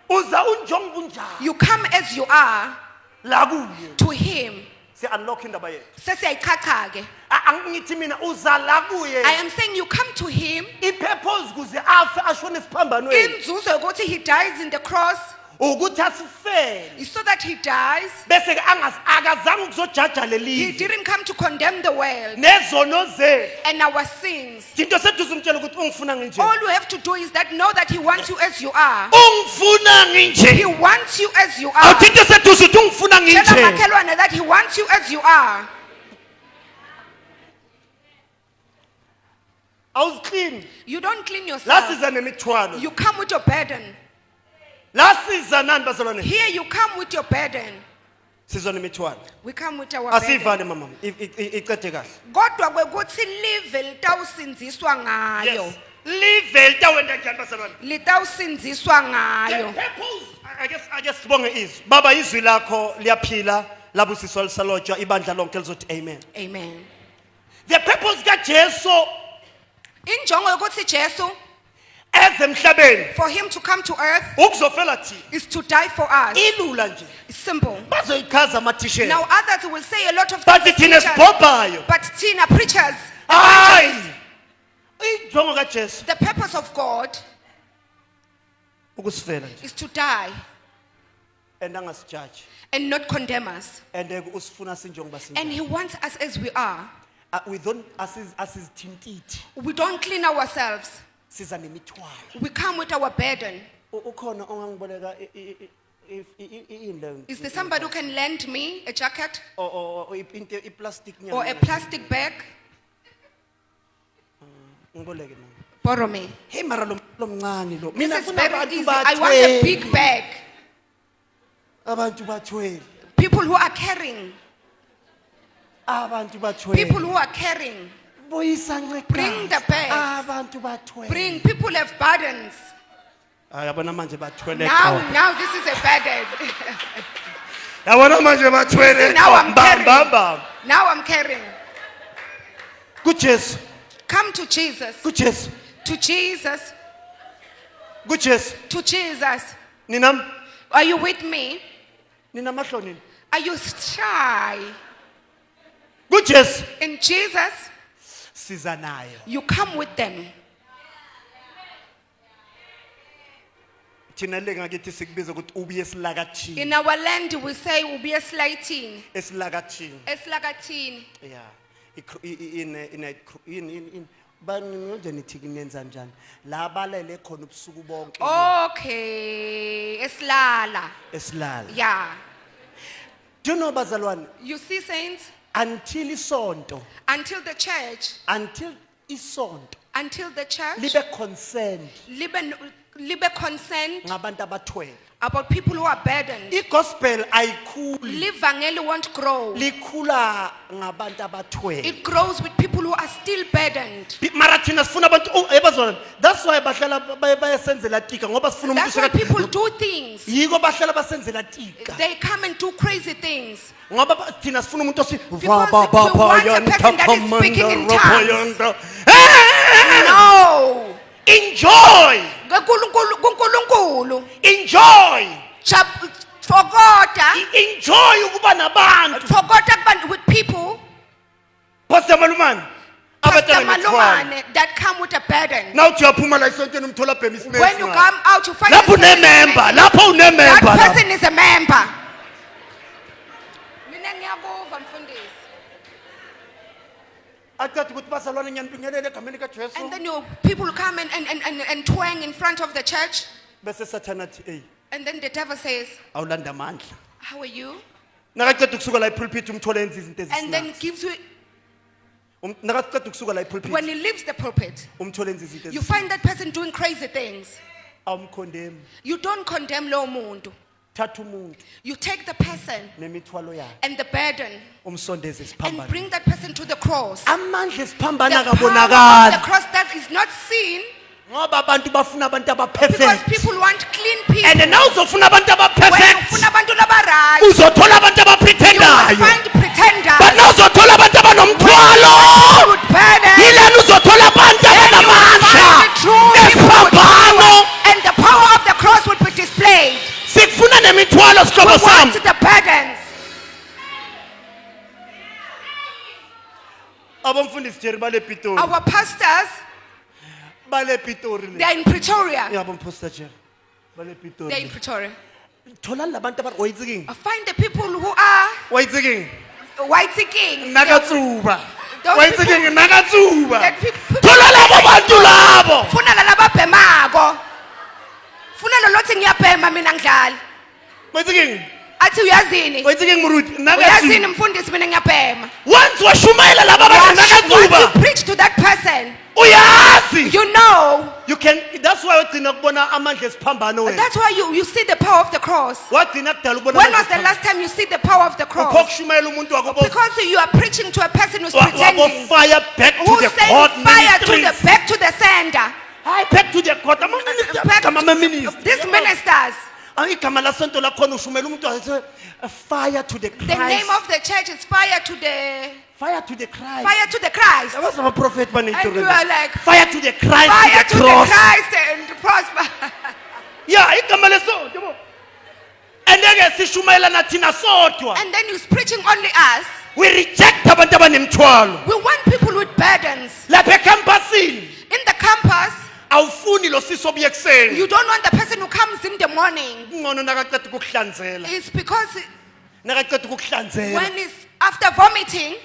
Uza unjonga bunjani. You come as you are La kuye. to Him. Se unlock indaba yethu. Sesiyayichacha ke. Angithi mina uza la kuye. I am saying you come to Him. Ipurpose kuze afe ashone esiphambanweni. Inzuzo ukuthi He dies in the cross, Ukuthi asifele. is so that He dies. Bese ke akazange ukuzojaja He leli. didn't come to condemn the world Nezono zethu. and our sins. Into sethu umtshela ukuthi ungifuna nginje. All you have to do is that know that He wants you as you are. Ungifuna nginje. He wants you as you are. Awuthi into sethu uthi ungifuna Tell nginje. makhelwane that He wants you as you are. Awuziklini. You don't clean La yourself. siza nemithwalo. You come with your burden. La siza nani bazalwane? Here you come with your burden. Sizwa nemithwalo. We come with our burden. Asivale mama. Icede kahle. Kodwa kwekuthi live litawusinziswa ngayo. Yes. Live elitawenda njani bazalwane? Litawusinziswa ngayo. I guess sibonge izwi. Baba izwi lakho liyaphila labusiswa lisalotshwa ibandla lonke lizothi amen. Amen. The purpose kaJesu Injongo yokuthi Jesu, ezemhlabeni for Him to come to earth, ukuzofela thina. is to die for us. Ilula nje. It's simple. Bazoyichaza ama-t-shirt. Now others will say a lot of But things. thina preachers, sibhobhayo. but Tina preachers. Hayi. Injongo kaJesu The purpose of God ukusifela nje is to die and angasijaji. and not condemn us. And usifuna sinjengoba And sinjalo. He wants us as we are. We don't asizithintiti. We don't clean ourselves. Siza nemithwalo. We come with our burden. Ukhona ongangiboleka Is there somebody who can lend me a jacket or iplastic nyana? or a plastic bag? Ngiboleke mina. Borrow me. Hey mara lo mncane lo. This is kunabantu very easy. I want a big bag. Abantu bathwele. People who are carrying. Abantu bathwele. People who are carrying. Boyisa nceka. Bring the bags. Abantu bathwele. Bring. People have burdens. Yabona manje bathwele. Now this is a burden. Yabona manje bathwele. Now I'm carrying. Bam. Now I'm carrying. kuJesu. Come to Jesus. kuJesu. To Jesus. kuJesu. To Jesus. Ninam Are you with me? ninamahlonini. Are you shy? kuJesu. In Jesus, Siza nayo. you come with them. Thina le ngakithi sikubiza ukuthi ubuye esilakathini. In our land, we say we'll be a slating. Esilakathini. Eslagatin. Yeah. In bangenze nithi kinenza njani? La balele khona ubusuku bonke. Okay. Eslala. Esilala. Yeah. Do you know bazalwane? You see, saints, Until isonto. until the church libe concerned libe concerned ngabantu abathwele. about people who are burdened. iGospel ayikhuli. Livangeli won't grow. Likhula ngabantu abathwele. It grows with people who are still burdened. Mara thina sifuna abantu ebazalwane. That's why bahlala bayasenzela tika ngoba sifuna umuntu That's why people do things. yiko bahlala basenzela tika. They come and do crazy things. Ngoba thina sifuna umuntu osi Because we want a person that is speaking in tongues. No. Enjoy. kuNkulunkulu. Enjoy. Forgotta. Enjoy ukuba nabantu. Forgotta kuba with people. Pastor Malumane. Pastor Malumane that come with a burden. Now uyaphuma la isontweni umthola bhemi smith. When you come out, you find lapho unemember, lapho unemember. that person is a member. Mina ngiyabuva mfundisi. naceda ukuthi bazalwane ngiyanibingelela egameni kaJesu And then your people come and twang in front of the church. bese sathana athi hey And then the devil says, awulanda amandla how are you? nakaceda ukusuka la epulpit umthole enza izinto And then ezisinasi gives you, nakaceda ukusuka la epulpit when he leaves the pulpit, umthole enza izinto you find that person doing crazy things. awumkhondemi You don't condemn lo muntu. thatha umuntu You take the person nemithwalo yakhe and the burden umsondeze and isiphambano bring that person to the cross. amandla The esiphambana power of the kabonakala cross that is not seen ngoba abantu bafuna abantu because abaperfect people want clean people. and now uzofuna abantu When abaperfect ufuna abantu labaright, uzothola abantu you will abaprethendayo find pretenders. but now uzothola abantu People abanomthwalo with burden. yilana uzothola abantu Then you will abanamandla find the true people with esiphambano power, and the power of the cross will be displayed. sikufuna nemithwalo We sihlobo want sami the burdens. abomfundisi Jerry bale Pitori Our pastors, bale Pitori they are in Pretoria. yabo mpastor Jerry bale They are in Pitori Pretoria. thola labantu abayitsiking Find the people who are wayitsiking white seeking. nakatsuba Those wayitsiking nakatsuba That people thola labo bantu labo funa lalaba bhemako. Funa lo lothi ngiyabhema mina ngidlala. wayitsiking Athi uyazini? wayitsiking muruti Uyazini nakatsuba mfundisi mina ngiyabhema. once washumayela laba bantu Once nakatsuba you preach to that person, uyazi you know. you can that's why ugcina kubona amandla esiphambano wena That's why you see the power of the cross. wagcina kudala ubona When was the last time you see the power of the cross? ukhokushumayela umuntu wako Because you are preaching to a person who's pretending. fire back to Who's the saying court fire to the ministries. back to the sender. Hayi back to the court ama-minister Back igama to ama-minister these ministers. igama lasonto lakhona ushumela umuntu wathi fire to the The name Christ of the church is fire to the fire to the Christ fire to the Christ. abazi abaprofeti And you are like fire to the Christ fire to to the the cross Christ and prosper. yeah igama lesonto yabo andeke sishumayelana thina sodwa And then he's preaching only us. we reject abantu abanemthwalo We want people with burdens. lapha ecampusini In the campus, awufuni lo siso obuye kuseni you don't want the person who comes in the morning. ngcono nakaqeda ukukuhlanzela It's because nakaqeda ukukuhlanzela when it's after vomiting,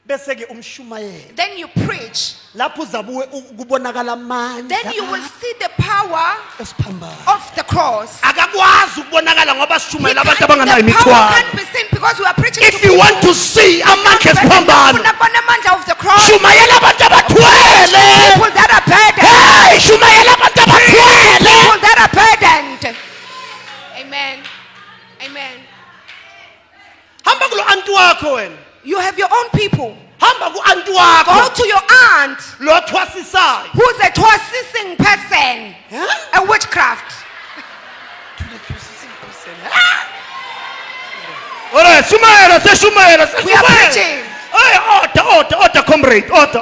bese ke umshumayela then you preach. lapho uzabe kubonakala amandla Then you will see the power esiphambano of the cross. akakwazi ukubonakala ngoba sishumayela abantu The abanganayo power imithwalo can't be seen because we are preaching if to you people. want to see amandla esiphambano Ufuna kubona amandla of the cross. shumayela abantu abathwele People that are burdened. hey shumayela abantu abathwele People that are burdened. Amen. Amen. hamba kulo anti wakho wena You have your own people. hamba ku-anti Go wakho to your aunt lo thwasisayo who's a twisting person. Huh? A witchcraft. alright shumayela seshumayela We are preaching. hey order comrade order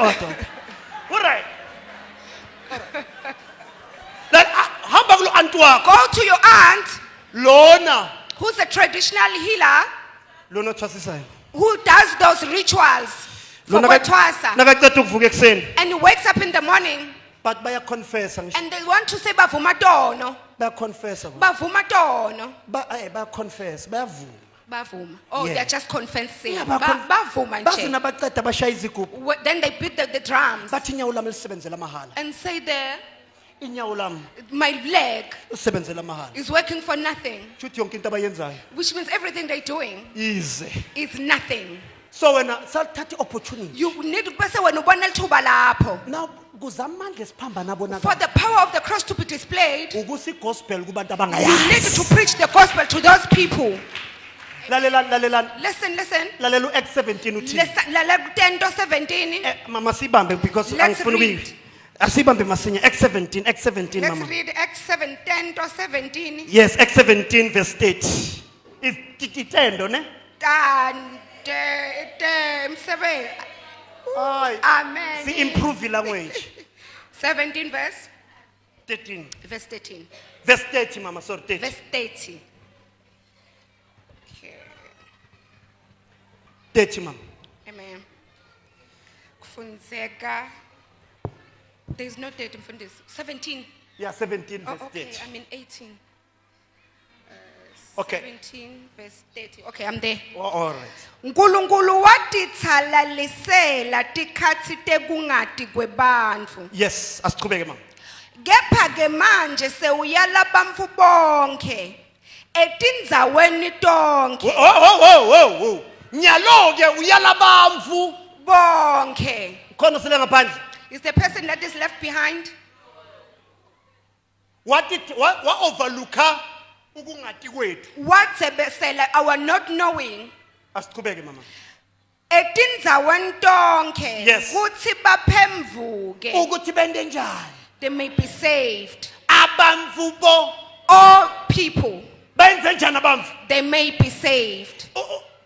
alright hamba kulo anti wakho Go to your aunt lona who's a traditional healer lona othwasisayo who does those rituals for Lona Kwatwasa. nakaceda ukuvuka ekuseni And he wakes up in the morning but bayaconfessa ngisho and they want to say bavuma tono. bayaconfessa Bavuma tono. bayaconfessa bayavuma Bavuma. Oh, Yeah. they're just confessing. Yeah, Bavuma baze nje. nabaceda bashaya izigubhu Then they beat the drums bathi inyawo lami lisebenzela mahala and say there, inyawo lami my leg lisebenzela mahala is working for nothing. shuthi yonke into abayenzayo Which means everything they're doing ize is nothing. so wena sathatha i-opportunity You need to bese wena ubona lithuba lapho. now kuze amandla esiphambana For abonakala the power of the cross to be displayed, ukusa igospel kubantu you need abangayazi to preach the gospel to those people. lalelani Listen. lalela u-Acts 17 uthini Lalela 10 to 17. mama siyibambe because Let's angifuni read. ukuyi asiyibambe masinya Acts 17 Let's mama read Acts 7, 10 to 17. yes Acts 17 verse 30 itendo ne Seven. hayi Amen. si-improve language 17 verse 13 13. verse 30 mama sorry 30 Verse 30. Okay. 30 mama Amen. Kufunzeka. There's no date in front of this. 17. yeah 17 Oh, verse okay. 30 I mean 18. Okay. 17 verse 30. Okay, I'm there. Oh, all right. Nkulunkulu watitsalalisela tikhatsi tekungati kwebantfu. Yes, asichubeke mama. Kepha ke manje sewuyala bantfu bonke etindzaweni tonke Whoa. Nyalo ke uyala bamfu. bonke. Khona sile ngaphandle. Is the person that is left behind? What overlooka ukungati kwethu. Watsebesela our not knowing. Asichubeke mama. Etindzaweni tonke Yes. kutsi baphendvuke Ukuthi bende njani? they may be saved. Abamfu bo All people benze njani abamfu? they may be saved.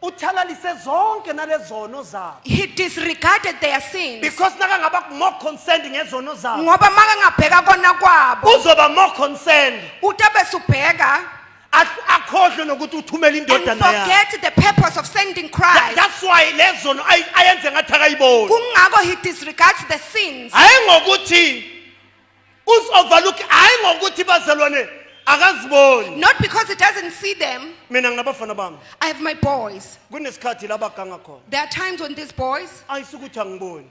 Uthalalise zonke nalezono zabo. He disregarded their sins. Because nakangaba more concerned ngezono zabo. Ngoba makangabheka kona kwabo Uzoba more concerned. utabe subheka Akhohlwe nokuthi uthumela and indodana yakhe. forget the purpose of sending Christ. That's why lezono ayenze ngathi akayiboni. Kungako he disregards the sins. Hayi ngokuthi usoverlook, hayi ngokuthi bazalwane akaziboni. Not because he doesn't see them. Mina nginabafana bami. I have my boys. Kunesikhathi labaganga khona. There are times when these boys, Ayisukuthi angiboni.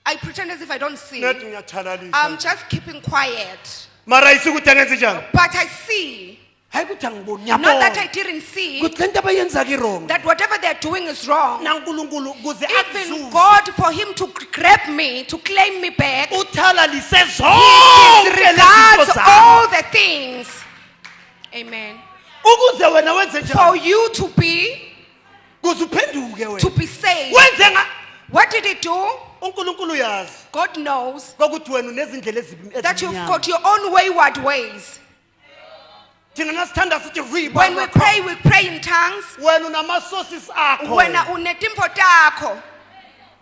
I pretend as if I don't see. Nethi ngiyathalalisa. I'm just keeping quiet. Mara ayisukuthi angenze njani? But I see. Hayi ukuthi angiboni Not that I ngiyabona. didn't see Kuthi lento abayenza ki wrong. that whatever they're doing is wrong. naNkulunkulu kuze Even akuzuze. God, for him to grab me, to claim me back, Uthalalise zonke disregards lezifo zakho. all the things. Amen. Ukuze wena wenze For njani? you to be Kuze uphenduke wena. saved. Wenze nga What did he do? uNkulunkulu uyazi God knows ukuthi wena unezindlela ezimnyama. that you've got your own wayward ways. Thina nasithanda sithi riba. When we pray in tongues. Wena unama sources akho. Wena unetimvo takho.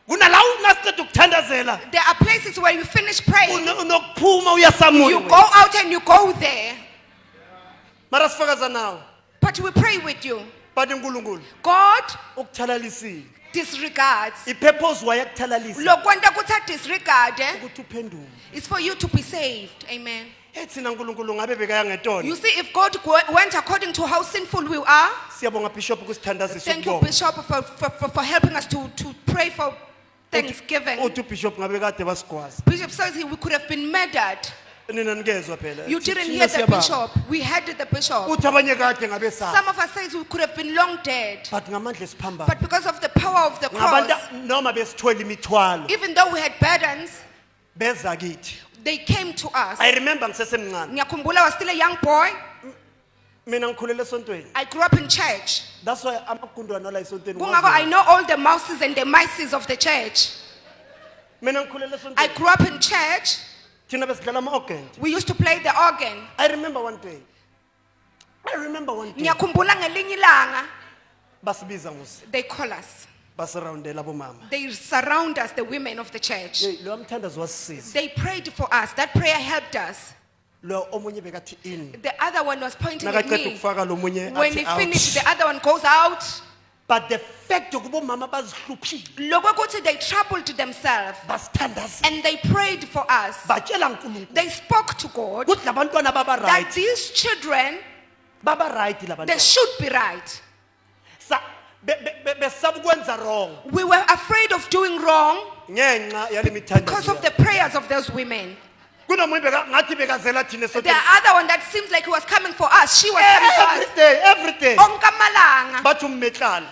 Kunala unasiqeda ukuthandazela. There are places where you finish praying. Unokuphuma uyasamuka. You go out and you go there. Mara sifakaza nawe. But we pray with you. But uNkulunkulu God ukuthalalisile. disregards. Ipurpose wayakuthalalisa Lokwenta kutsa disregard ukuthi uphenduke. is for you to be saved. Amen. Ethina uNkulunkulu ngabe bekaya ngetona. You see, if God went according to how sinful we are, Siyabonga Bishop kusithandazisa thank you, ukubonga. Bishop, for helping us to pray for Thanksgiving. Uthi Bishop ngabe kade basigwaza. Bishop says we could have been murdered. Nina nikezwa phela. You didn't Thina hear the siyabonga. bishop. We heard the bishop. Uthi abanye kade ngabe sa. Some of us says we could have been long dead. But ngamandla esiphamba. But because of the power of the cross, Ngabantu noma besithwele imithwalo even though we had burdens, beza kithi. they came to us. I remember ngisesemncane. Ngiyakumbula, I was still a young boy. Mina ngikhulele esontweni. I grew up in church. That's why amakundwana la esontweni. Kungako, I know all the mouses and the mices of the church. Mina ngikhulele I esontweni. grew up in church. Thina besidlala ama-organ. We used to play the organ. I remember one day. Ngiyakumbula ngelinye ilanga, Basibiza ngosi. they call us. Basirroundela abomama. They surround us, the women of the church. Lo mthandazo wasisiza. They prayed for us. That prayer helped us. Lo omunye bekathi in. The other one was pointing at Nakaqeda me. ukufaka lo munye When athi he out. finished, the other one goes out. But the fact yokuba omama bazihluphile Lokokuthi, they troubled themselves basithandaza and they prayed for us. batshela uNkulunkulu They spoke to God ukuthi labantwana baba that right these children, baba right they labantwana should be right. besaba ukwenza wrong We were afraid of doing wrong ngenxa yale because of mithandazo the prayers of those women. kunomunye ngathi bekazela thina The sote other one that seems like he was coming for us, she was coming for us. every day Onkamalanga, bathi ummetlala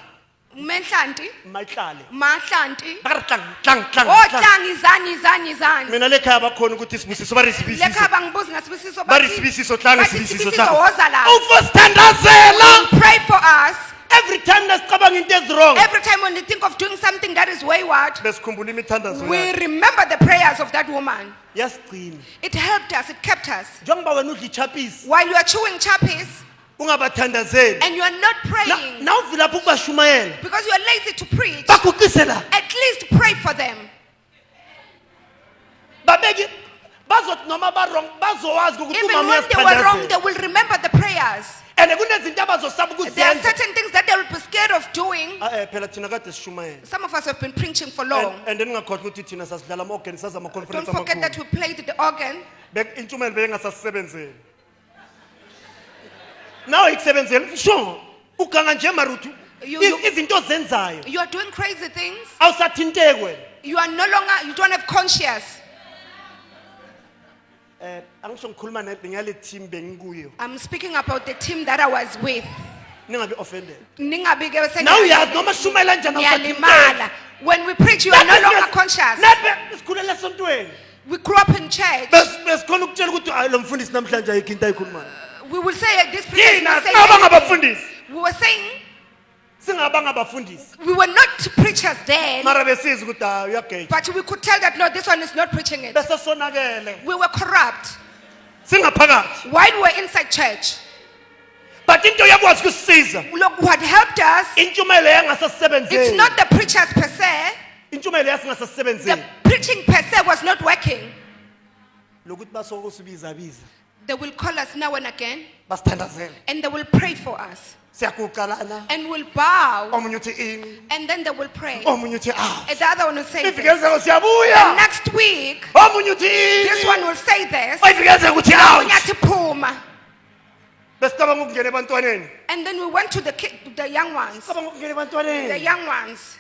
Menhlanti, mayihlale Mahlanti, bakari tlang oh tlang izani. mina lekhaya bakhona ukuthi sibusiso barisibisiso Lekha bangibuza ngasibisiso barisibisiso tlang bathi sibisiso sibisiso tlang woza la. ufosithandazela Pray for us. every time nasicabanga into ezwrong Every time when we think of doing something that is wayward, besikhumbula imithandazo we yakhe remember the prayers of that woman. yasigcina It helped us, it kept us. njengoba wena udla ichapisi While you are chewing chappies ungabathandazeli and you are not praying na uvila pho ukubashumayela because you are lazy to preach, baguqisela at least pray for them. babeki bazothi noma ba-wrong bazowazi ukuthi Even umama when they were wrong, they uyasithandazela will remember the prayers. and kunezinto abazosaba There are ukuzenza certain things that they will be scared of doing. phela thina kade sishumayela Some of us have been preaching for long. and ningakhohlwa ukuthi thina sasidlala ama-organ saza Don't ama-conference forget that amakhulu we played the organ. intshumayelo beyengasasisebenzeli nawe ikusebenzela sure uganga nje maruthu You- izinto zenzayo You are doing crazy things. awusathinteki wena You are no longer, you don't have conscience. angisho ngikhuluma ngale team bengikuyo I'm speaking about the team that I was with. ningabe offended Ningabi ke bese nawe uyazi noma shumela njani niyalimala. When we preach, you are no longer conscious. nabe sikhulele esontweni We grew up in church. besikhona ukutshela ukuthi hayi lo mfundisi namhlanje ayikho into ayikhulumayo We will say this preacher is yina not saying singaba anything. ngabafundisi We were saying singaba ngabafundisi we were not preachers then, mara besiza ukuthi hayi uyageja but we could tell that no, this one is not preaching it. bese sonakele We were corrupt singaphakathi while we were inside church. but into yakwazi kusisiza Look, what helped us, intshumayelo it's yangasasebenzeli not the preachers per se. intshumayelo The yasingasasebenzeli preaching per se was not working. lokuthi basokusibiza They will call us now and again, basithandazele and they will pray for us, siyakuqalana and we'll bow, omunye uthi ini and then they will pray. omunye uthi ah And the other one will say ivike this. ezeko And siyabuya next week, omunye uthi this ini one will say this. ivike ezeko uthi out Unyathi phuma. besicabanga ukungena ebantwaneni And then we went to the young ones. sicabanga ukungena The ebantwaneni young ones.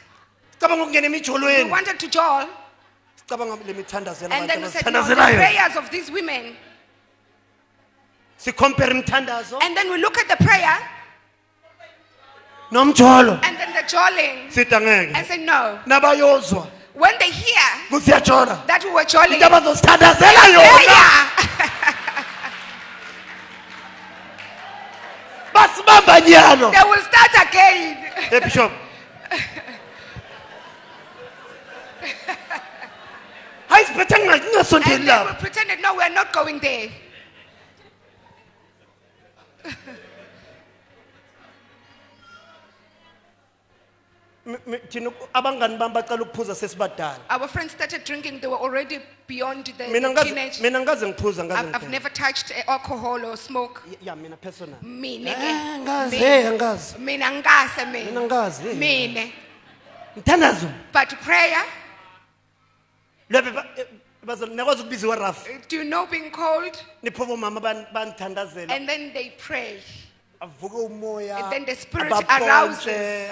sicabanga ukungena We emijolweni wanted to join. sicabanga le mithandazelo And then abantu we said, no, the abazithandazelayo prayers of these women. sicompare imithandazo And then we look at the prayer nomjolo and then the joining sithi angeke and say, no. nabayozwa When they hear kusiyajola that we were joining, into abazosithandazela yona yeah. basibamba nyalo They will start again. hey bishop hayi siphethe ngingasondeli And then we lapho pretended, no, we are not going there. thina abangani bami bacala ukuphuza sesibadala Our friends started drinking. They were already beyond the mina teenage. mina ngikaze ngiphuza I've never touched alcohol or smoke. ya mina personal Mine ngazi ke. angazi Mina ngase mina mina. ngazi Mine. mthandazo But prayer, lebe bazonakwazi ukubiziwa raf do you know being called? niphobo mama banithandazela And then they pray. avuke umoya And then the spirit abapontshe, arouses.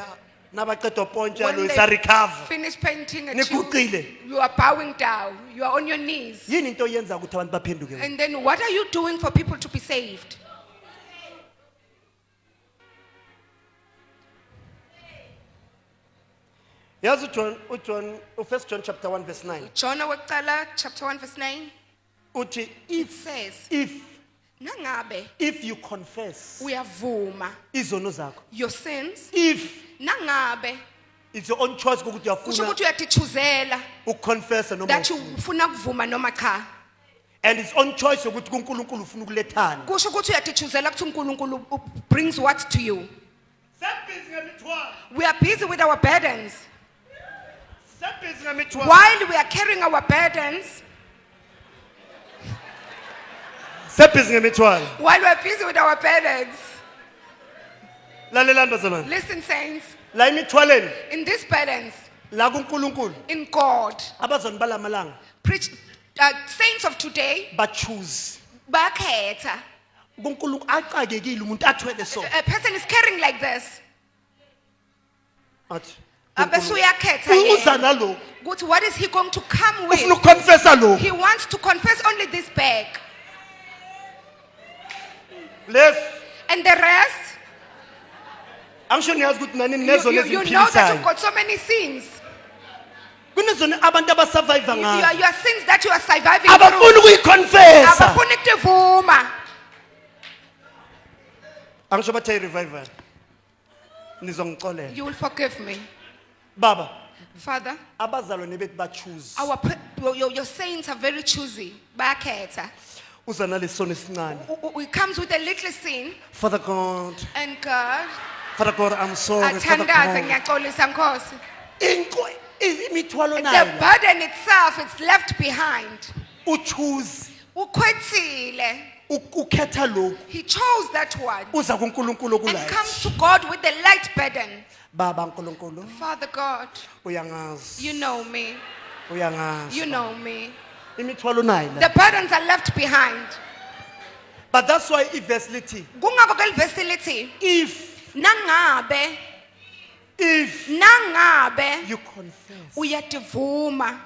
nabaqeda upontsha When lo they isa recover finish painting at Niguqile. you are bowing down. You are on your knees. yini into yenza ukuthi abantu baphenduke And then what are you doing for people to be saved? yazi uJohn u1 John chapter 1 verse 9 John Awakala, chapter 1, verse 9, uthi it if says, Nangabe if you confess uyavuma izono zakho your sins, if nangabe it's your own choice ukuthi kusho uyafuna ukuthi uyatichuzela ukuconfessa noma that ufuna. ufuna kuvuma noma cha. And it's on choice ukuthi kuNkulunkulu ufuna ukulethana Kusho ukuthi uyatichuzela ukuthi uNkulunkulu brings what to you. We are busy with our burdens. While we are carrying our burdens, sebhizi ngemithwalo while we are busy with our burdens, lalelani bazalwane listen, saints, la imithwaleni in these burdens, la kuNkulunkulu in God, abazoni balamalanga preach, saints of today, bachoose bakhetha. kuNkulunkulu aqakekile umuntu athwele so A person is carrying like this. athi Abese uyakhetha uza yena. nalo Ukuthi what is he going to come ufuna with? ukuconfessa lo He wants to confess only this bag. les And the rest, angisho niyazi ukuthi nani you nezona know that you've ezimphilisayo got so many sins. kunezona abantu abasurvive ngazo Your sins that you are surviving abafuni through. ukuyiconfessa Abafuni ukuvuma. angisho bathe revival nizongixolela You will forgive me. baba Father, abazalwane bethu bachoose your saints are very choosy. Bakhetha. uza nalesono esincane It comes with a little sin. Father God And God, Father God I'm sorry Father athandaze God ngiyaxolisa Nkosi. imithwalo The nayo burden itself is left behind. uchoose Ukhwethile. ukhetha lokhu He chose that one. uza kuNkulunkulu And okulayo comes to God with the light burden. baba uNkulunkulu Father God, uyangazi you know me. uyangazi You know me. imithwalo nayo la The burdens are left behind. But that's why iverse lithi, Kungako ke livesi lithi if nangabe you confess, uyativuma.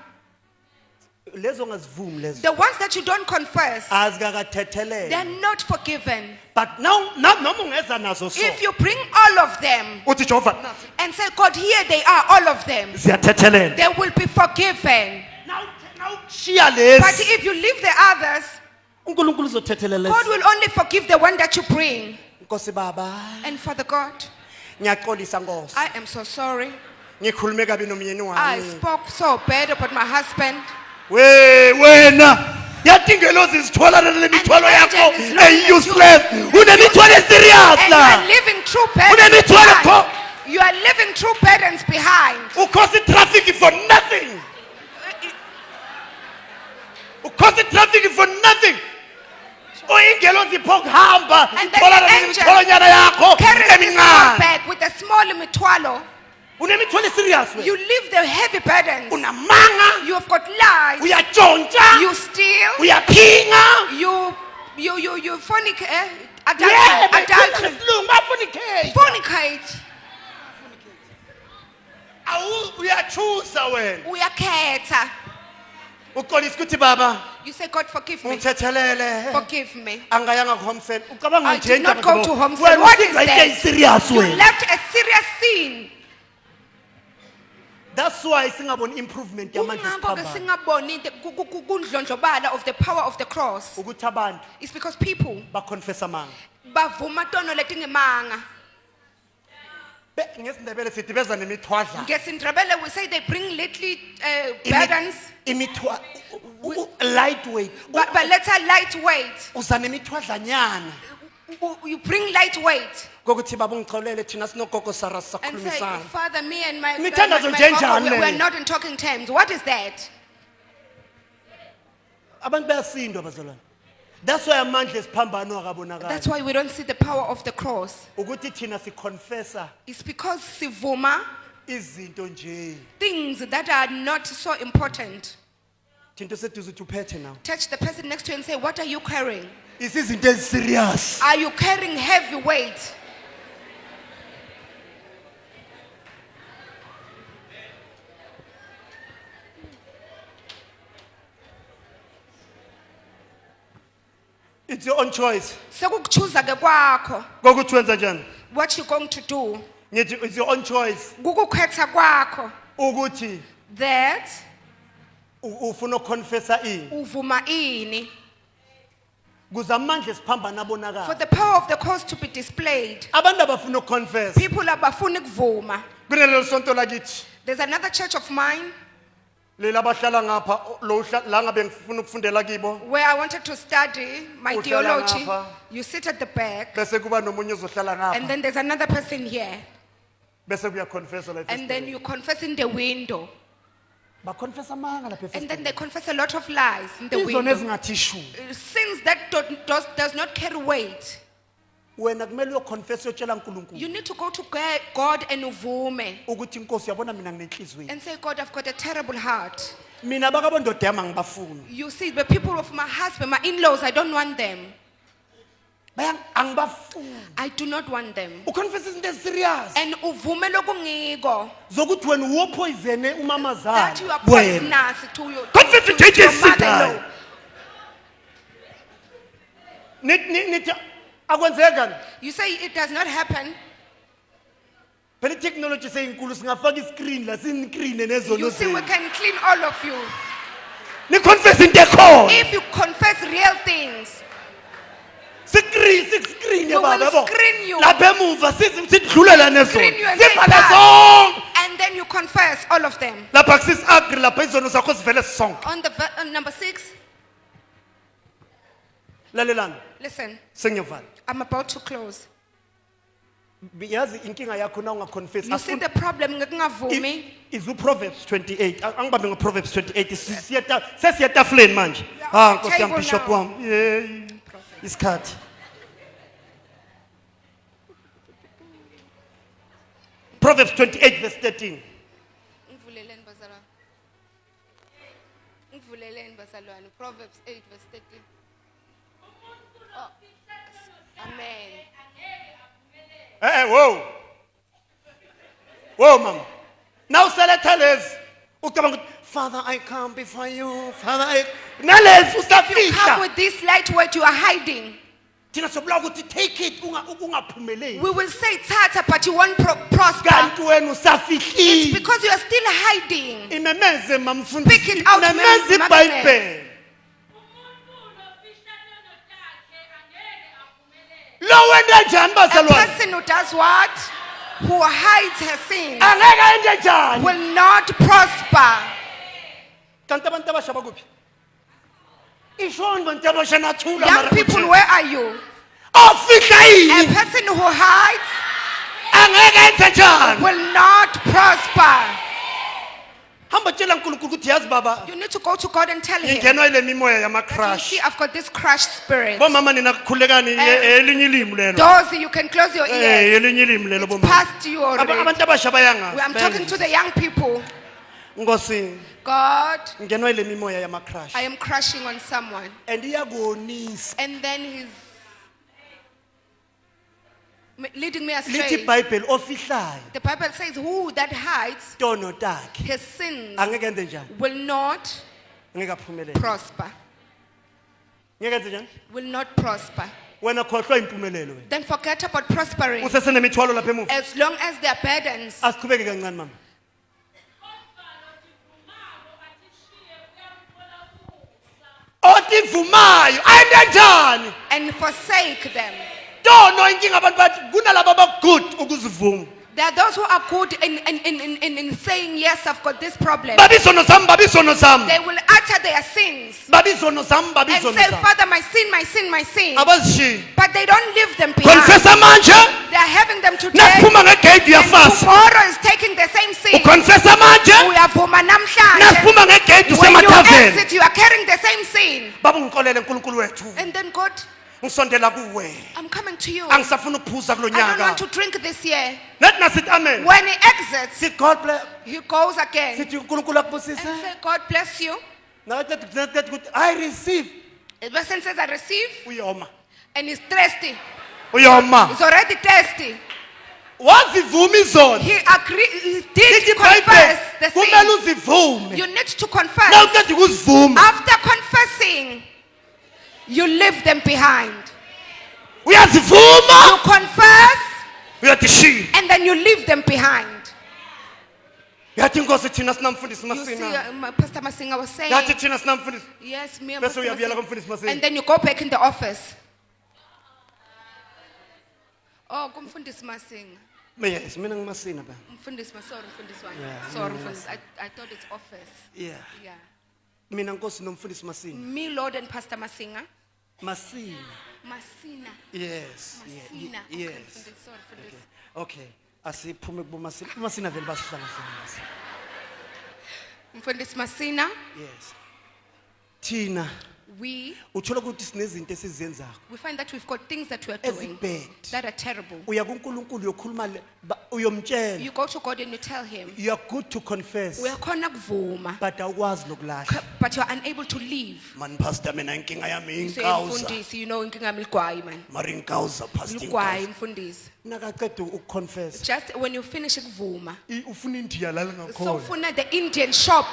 lezo ngazivumi lezo The ones that you don't confess, azikakathethelele. they're not forgiven. But now noma ungeza nazo so If you bring all of them uthi Jehova nasi and say, God, here they are, all of them, ziyathethelela. they will be forgiven. Now shiya But lezi if you leave the others, uNkulunkulu uzothethelela. God will only forgive the one that you bring. Nkosi baba, And Father God, ngiyaxolisa Nkosi. I am so sorry. Ngikhulume kabi nomyeni I wami. spoke so bad about my husband. Wena yathi ingelosi zithola le mithwalo yakho useless. Unemithwalo serious And you la. are living true burdens Unemithwalo behind. kho. You are living true burdens behind. Ukhosi traffic for nothing. Ukhosi traffic for nothing. Uyingelosi phokuhamba And then thola the le angel mithwalo nyana yakho carries this small emincane. bag with a small mitwalo. Unemithwalo serious we. You leave the heavy burdens. Unamanga, You have got lies. uyatshontsha, You steal. uyaphinga. You fornicate. Yeah, Adultery. basilungu bafunicate. Fornicate. Uyachusa wena. Uyakhetha. Uqolisa ukuthi baba You say, God, forgive me. ungithethelele. Forgive me. Angayanga kuHomestead. Ucabanga I nje did not go to Homestead. Wena What is usinga into that? serious You wena. left a serious sin. That's why singaboni improvement yamanje Kungakho ke siphambana. singaboni kundlondlobala of the power of the cross. Ukuthi abantu It's because people baconfess amanga. bavuma tono letingemanga. Ngesindebele sithi beza nemithwadla. NgesiNdebele we say they bring little burdens, Imithwa lightweight. but let's say lightweight. Uza nemithwadlanyana. You bring lightweight Kokuthi baba ungixolele thina sinogogo Sarah and say, sakhulumisana. Father, me and my Imithandazo my nje father, enjani we're le? not in talking terms. What is that? Abantu bayasindwa bazalwane. That's why amandla esiphambano akabonakala. That's why we don't see the power of the cross. Ukuthi thina siconfessa It's because sivuma izinto nje. things that are not so important. Thinto seduze uthi uphethe nawe. Touch the person next to you and say, what are you carrying? Isizinto eziserious. Are you carrying heavy weight? It's your own choice. Sekukuchuza ke kwakho Kokuthi wenza njani? what you going to do. Ngithi it's your own choice Kukukhetha kwakho ukuthi that ufuna ukuconfessa ini. uvuma ini. Kuze amandla esiphambana For abonakala. the power of the cross to be displayed, Abantu abafuna ukuconfess. people abafuni kuvuma. Kunelelo sonto lakithi. There's another church of mine Lela bahlala ngapha lo la ngabe ngifuna ukufundela kibo. where I wanted to study my Uhlala theology. ngapha. You sit at the back Bese kuba nomunye uzohlala and ngapha. then there's another person here Bese kuyaconfessa la. and then you confess in the window ba confess amanga lapha. and then they confess a lot of lies in the Izona window. ezingathi shu. Sins that does not carry weight. Wena kumele uyoconfess uyotshela uNkulunkulu You need to go to God and uvume ukuthi inkosi yabona mina nginenhliziyo. and say, God, I've got a terrible heart. Mina bakabondoda yami angibafuni. You see, the people of my husband, my in-laws, I don't want them. Angibafuni. I do not want them. Uconfess izinto eziserious. And uvume lokungiko Zokuthi wena uwopoisene that you umamazala. are Wena. poisonous to your, Confess to nje your ngesithayo. mother-in-law. Nithi akwenzeka. You say it does not happen. Phela itechnology seyinkulu singafaka iscreen la sinicreen nezono. You see, we can clean all of you. Ni confess into ekhona. If you confess real things, Screen We yababa will yabo. screen you. Lapha emuva sidlulela nezo. screen you and say, Sibhala "Pass." zonke. And then you confess all of them. Lapha kusisagree lapha izono zakho sivele sonke. On the number 6, Lalelani. listen, Sengiyovala. I'm about to close. Yazi inkinga yakho na ungaconfess. You see the problem ngekungavumi. Is Proverbs 28. Angibambe ngo Proverbs 28. Sesiyatafuleni manje. Ah, Nkosi yami Table Bishop now. wami. Isikhathi. Proverbs 28 verse 13. Ngivuleleni bazalwane. Ngivuleleni bazalwane. Proverbs 8 verse 13. Oh. Whoa. Whoa, mama. Now selethelezi. Ucabanga ukuthi, Father, I come before you. Father, nalezi You come usafihla. with this light word you are hiding. Thina sobulawa ukuthi take it ungaphumeleli. We will say tata, but you won't prosper. Kanti wena It's usafihlile. because you are still hiding. Imemeze mamfundisi. Speak it out, Imemeze mama. iBhayibheli. Lo wenda njani A bazalwane? person who does what? Who hides her sins Angeke ende njani? will not prosper. Kanti abantu abasha bakuphi? Ishoni bantu abasha nathula Young people, where are you? Ofihla A yini? person who hides Angeke enze njani? will not prosper. Hamba tshela uNkulunkulu ukuthi yazi baba, You need to go to God and tell Him. ngingenwa ile mimoya yama You crush. see, I've got this crushed spirit. Bomama nina kukhulekani elinye ilimi lelo. Those you can close your ears. Elinye ilimi lelo bomama. Past you already. Abantu abasha bayanga. I'm talking to the young people. Nkosi, God, ngingenwa ile mimoya yama crush. I am crushing on someone. And iyakonisa. And then he's leading me Lithi astray. iBhayibheli ofihlayo. The Bible says, who that hides Tono takhe. his sins Angeke enze njani? will not Ngeke aphumelele. prosper. Ngeke enze njani? Will not prosper. Wena khohlwa impumelelo wena. Then forget about prospering. Usesenemithwalo lapha emuva. As long as there are burdens. Asiqhubeke kancane mama. Othi vumayo ayende njani? And forsake them. Tono inkinga abantu bathi kunalabo abagood ukuzivuma. There are those who are good in saying, yes, I've got this problem. Babisono sami, babisono sami. They will utter their sins Babisono sami, and babisono say, sami. Father, my sin, my sin, my sin. Abazishiyi. But they don't leave them behind. Confessa manje. They are having them today. Nasiphuma ngegate And uyafasa. tomorrow is taking the same sin. Uconfessa manje. Uyavuma namhlanje. Nasiphuma ngegate When you usemathaveni. exit, you are carrying the same sin. Baba ngiqolele uNkulunkulu wethu. And then God, Ngisondela kuwe. I'm coming to you. I Angisafuna ukuphuza kulo don't want nyaka. to drink this year. Nathi nasithi amen. When he exits, Sithi God bless. he goes again Sithi uNkulunkulu and akubusise. say, God bless you. Nathi ukuthi I receive. The person says, I receive, Uyoma. and he's thirsty. Uyoma. He's already thirsty. Wazivuma izona. He agreed, he did Lithi confess the iBhayibheli kumele sin. uzivume. You need to confess. Nawuqeda ukuzivuma. After confessing, you leave them behind. Uyazivuma. You confess, Uyathi shi. and then you leave them behind. Yathi inkosi thina sinamfundisi You see, Masina. Pastor Masinga was saying, Yathi thina sinamfundisi. yes, me and Bese Pastor uyabuyela Masinga. kumfundisi Masina. And then you go back in the office. Oh, kumfundisi Masinga. Yes, mina ngimasina ba. Sorry, Mfundisi wami. Yeah, Sorry, mina Mfundisi. I thought it's office. Yeah. Yeah. Mina nkosi nomfundisi Masina. Me, Lord, and Pastor Masinga. Masina. Masina. Yes. Masina. Okay, Yes. Mfundisi, sorry, Mfundisi. Okay. Asiphume kubo Masina. Masina vele basihlangahlanganisa. Mfundisi Masina, Yes. Thina we uthola ukuthi sinezinto esizenzako. find that we've got things that we are doing Ezibad. that are terrible. Uya kuNkulunkulu uyokhuluma uyomtshela. You go to God and you tell him, You are good to confess, uyakhona kuvuma, but awukwazi nokulahla. but you are unable to leave. Man pastor mina inkinga yami You say, inkawuza. Mfundisi, you know, inkinga yami ligwayi, man. Mari inkawuza pastor Ligwayi, inkawuza. Mfundisi. Nakaqeda ukuconfess. Just when you finish kuvuma, Ufuna indiya lala so ngakhona. funa the Indian shop.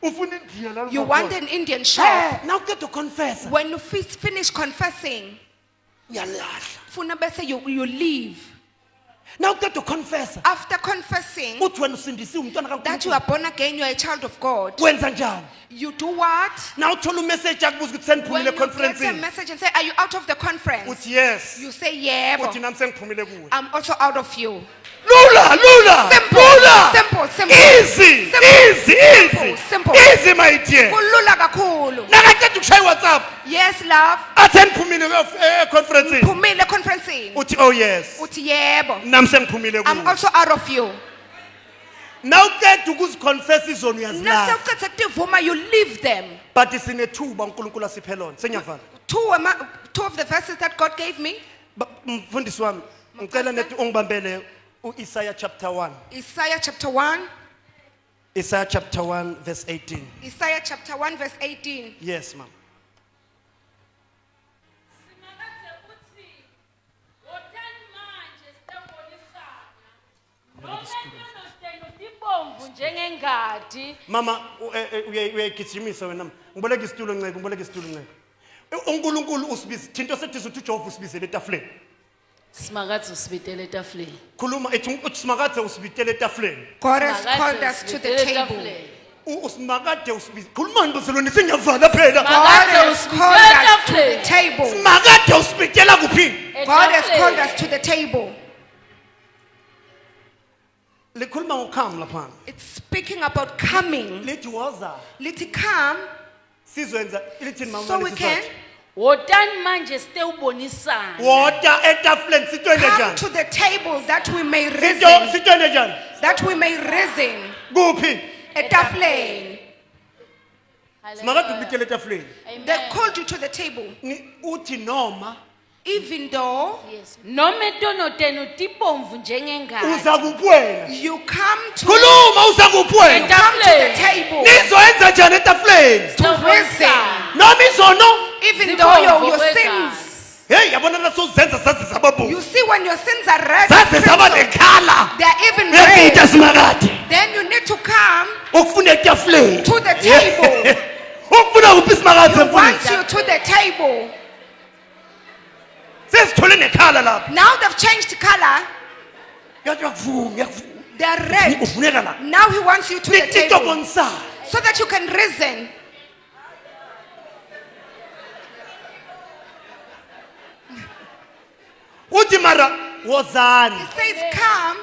Ufuna indiya lala You want an Indian shop. Now get to confess. When you finish confessing, Uyalahla. funa bese you leave. Now get to confess. After confessing Uthi wena usindisiwe umntwana that you kaNkulunkulu. are born again, you are a child of God. Wenza njani? You do what? Now uthola message akubuza ukuthi When seniphumile you get a conference. message and say, are you out of the conference? Uthi yes. You say, yeah, Uthi nami sengiphumile kuwe. I'm also out of you. Lula. Simple, Lula. simple. Easy. Simple. Easy. Simple. Easy my dear. Kulula kakhulu. Nakaqeda ukushaya WhatsApp. Yes, love. Athi seniphumile conference. Phumile conferencing. Uthi oh yes. Uthi yebo. Nami sengiphumile I'm kuwe. also out of you. Nawuqeda ukuziconfess izono uyazilahla. Nasewuqeda ukuvuma, you leave them. But sinethuba uNkulunkulu asiphe lona. Sengiyavala. Two of the verses that God gave me. Mfundisi wami, ngicela nethi ungibambele uIsaiah chapter 1. Isaiah chapter 1. Isaiah chapter 1 verse 18. Isaiah chapter 1 verse 18. Yes, ma'am. Tibomvu njengengadi. Mama uyayigijimisa wena. Ngiboleka isitulo nceke, ngiboleka isitulo nceke. uNkulunkulu usibiza thinto sethi sithi uJehova usibizele etafuleni. Simakathe usibitele etafuleni. Khuluma ethi usimakathe usibitele etafuleni. God has called us to the table. Usimakade usibiza. Khuluma ngizoselweni singavala phela. God has called us to the table. Simakade usibitela kuphi? God has called us to the table. Likhuluma ngokukhama lapha. It's speaking about coming. Lithi woza. Lithi come Sizwenza lithini mama so we can Wotani manje site ubonisana. Wota etafuleni sitwende come njani? to the table that we may reason. Sitwende njani? That we may reason. Kuphi? Etafuleni. Simakade ubitele etafuleni. They called you to the table. Uthi noma Even though Yes. Nome tono tenu tibomvu njengengadi. uzakupwela. you come to Khuluma uzakupwela. come to the table Nizoyenza njani etafuleni? to reason. Noma izono Even though your sins. hey yabona nasozenza zazi zababu. You see when your sins are red, Zazi zaba crimson, nekhala. they are even Uyapita red. simakade. Then you need to come Ukufuna etafuleni. to the table. Ukufuna kuphi simakade He wants emfundini? you to the table. Sesithole nekhala lapha. Now they've changed color. Yakuvuma. They are red. Uvuneka la. Now he wants you to the Litito table konsa. so that you can reason. Uthi mara wozani. He says, come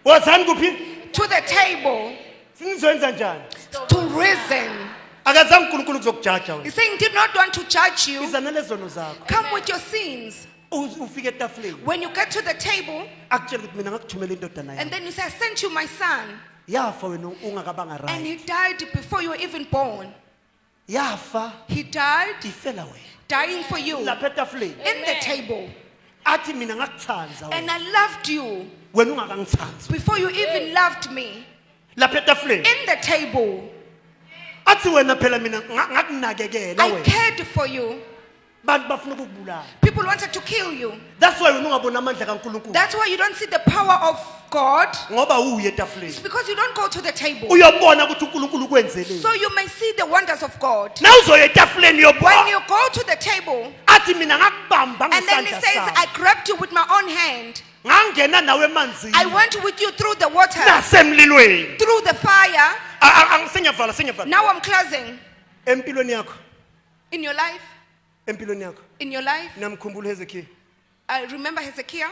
Wozani kuphi? to the table Sinizoyenza njani? to reason. Akazange uNkulunkulu kuzokujaja wena. He's saying, he did not want to judge you. Iza nalezono zakho. Come with your sins. Ufike etafuleni. When you get to the table, Akutshela ukuthi mina ngakuthumela indodana and yami. then you say, I sent you my son. Yafa wena ungakabanga And right. he died before you were even born. Yafa He died ifela wena. dying for you Lapha etafuleni. in the table. Athi mina ngakuthanza And wena. I loved you Wena ungakangithanzi. before you even loved me. Lapha etafuleni. In the table, Athi wena phela mina ngakunakekela I wena. cared for you. Bantu bafuna ukukubulala. People wanted to kill you. That's why wena ungabona amandla kaNkulunkulu. That's why you don't see the power of God. Ngoba uye etafuleni. It's because you don't go to the table. Uyobona ukuthi uNkulunkulu kwenzeleni. So you may see the wonders of God. Na uzoya etafuleni When yobona. you go to the table, Athi mina ngakubamba and then he ngesandla says, I sami. grabbed you with my own hand. Ngangena nawe emanzini. I went with you through the water, Nasemlilweni. through the fire. Sengiyavala. Now I'm closing. Empilweni yakho. In your life, Empilweni yakho. in your life, Namkhumbula Hezekiah. I remember Hezekiah.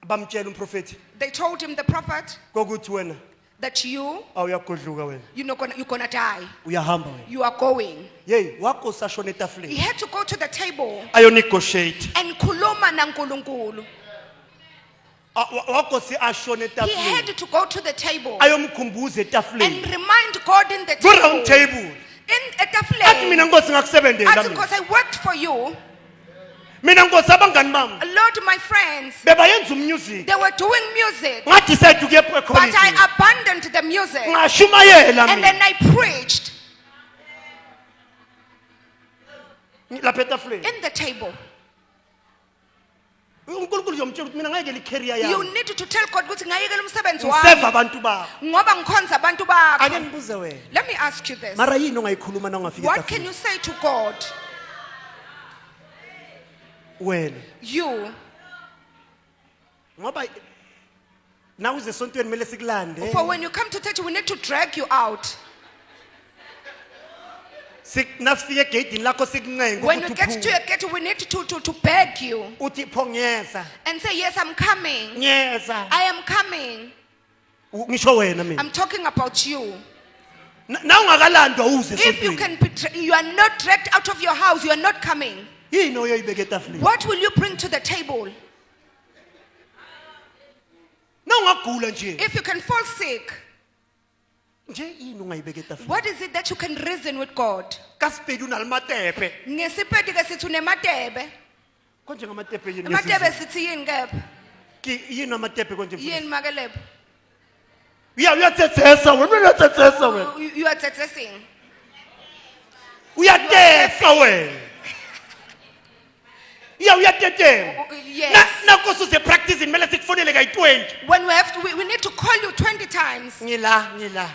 Bamtshela umprofeti They told him, the prophet, kokuthi wena that awuyagodluka wena. you're gonna die. Uyahamba wena. You are going. Hey, wakho sashona He etafuleni. had to go to the table Ayo negotiate. and kuluma na nkulunkulu. Wakho si ashona He had etafuleni. to go to the table Ayomkhumbuza and etafuleni. remind God in the Go round table. table. In Athi etafuleni. mina Nkosi ngakusebenzela mina. Because I worked for you. Mina Nkosi abangani bami Lord, my friends, bebayenza umusic. they were doing music, Ngathi ukuya but ekhoneni. I abandoned the music. Ngashumayela And mina. then I preached Lapha etafuleni. in the table. uNkulunkulu uyomtshela ukuthi mina ngeke licareer You yami. need to tell God ukuthi ngayekela umsebenzi Ngiseva wami abantu bakho. ngoba ngikhonza abantu Ake bakho. ngibuze wena. Let me ask you this. Mara yini ongayikhuluma na ungafika What can etafuleni? you say to God? Wena. You, Ngoba na uze esontweni kumele sikulande. for when you come to church, we need to drag you out. Nasifika egate lakho sikuncenga When you ukuthi get to uphume. a gate, we need to beg you Uthi phongeza. and say, yes, I'm coming. Nyeza. I am coming. Ngisho wena mina. I'm talking about you. Na ungakalandwa uze If you esontweni. can be, you are not dragged out of your house, you are not coming. Yini oyoyibeka etafuleni? What will you bring to the table? Na ungagula nje. If you can fall sick, Nje yini ungayibeka etafuleni? what is it that you can reason with God? Kasipedi unalimatepe. Ngesipedi ke sithi unematebe. Konje ngamatepe yini? Amatebe sithi yini kepha? Yini amatepe konje? Yini makelebo? Uyatsetsesa wena uyatsetsesa wena. You are tsetsing. Uyatefa wena. iya uyatetema Yes. nakho usuze-practicing kumele sikufonele kayi-20 When we need to call you 20 times. ngila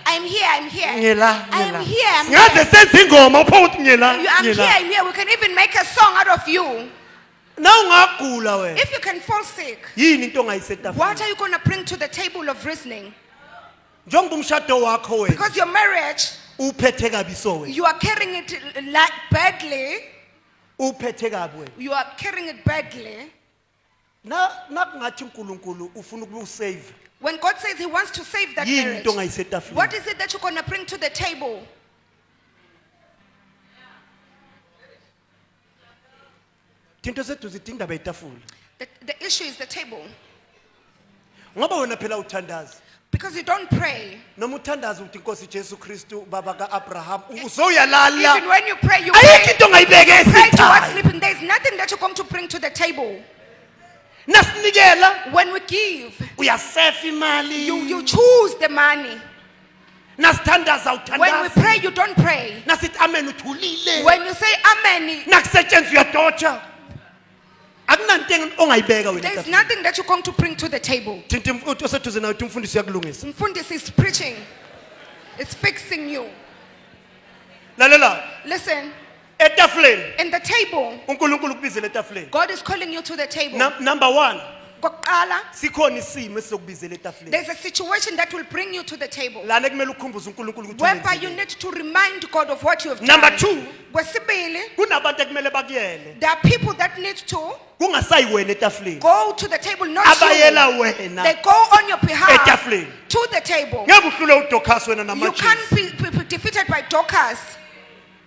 I'm here, I'm here. ngila I'm here, I'm ngaze here. senze ingoma upho uthi ngila I'm here, I'm here. We can even make a song out of you. na ungagula wena If you can fall sick, yini into ongayisetafuleni what are you going to bring to the table of reasoning? njengoba umshado wakho wena Because your marriage, uphethe kabi so wena you are carrying it like badly. uphethe kabi wena You are carrying it badly. nakungathi uNkulunkulu ufuna ukuba usave When God says He wants to save that yini marriage, into ongayisetafuleni what is it that you're going to bring to the table? into zethu zithi indaba yetafula The issue is the table. ngoba wena phela uthandaza Because you don't pray. noma uthandaza uthi inkosi Jesu Kristu baba kaAbraham uzowuyalala Even when you pray, you ayikho pray, into ongayibeka pray towards esithayo sleeping. There is nothing that you're going to bring to the table. nasinikela When we give, uyasefa imali you choose the money. nasithandaza When we uthandaza pray, you don't pray. nasithi amen uthulile When you say amen, nakusetshenzwa uyadotsha akunanto ongayibeka wena there is etafuleni. nothing that you're going to bring to the table. thinta oseduze nawe uthi umfundisi uyakulungisa Mfundisi is preaching. It's fixing you. lalela Listen, etafuleni in the table, uNkulunkulu kubizela etafuleni God is calling you to the table. number 1 Kokuqala, sikhona isimo esizokubizela etafuleni there's a situation that will bring you to the table. lana kumele ukhumbuze uNkulunkulu ukuthi Whereby you wenzeni. need to remind God of what you have Number done. 2, Kwesibili, kunabantu ekumele bakuyele there are people that need to kungasayi wena etafuleni go to the table, not abayela you. wena They go on your behalf etafuleni to the table. ngeke uhlule uDorcas wena You can't namajesi be defeated by Dorcas.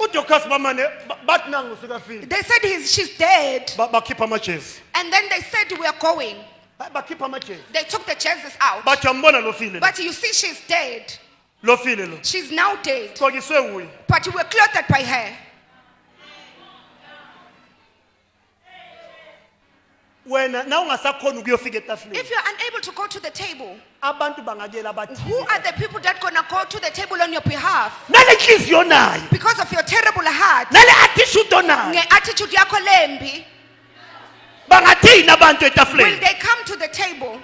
uDorcas bamane bathi nangu sikafile They said she's dead. bakhipha amajesi And then they said we are going. bakhipha amajesi They took the jerseys out. bathi ambona lo file But you see, she's dead. lo file lo She's now dead. xokiswe uye But you were clothed by her. wena na ungasakhona ukuyofika etafuleni If you're unable to go to the table, abantu bangakela bathi who are the people that gonna go to the table on your behalf? nale nhliziyo nayo Because of your terrible heart, nale attitude onayo nge-attitude yakho lembi, bangathini abantu will etafuleni they come to the table?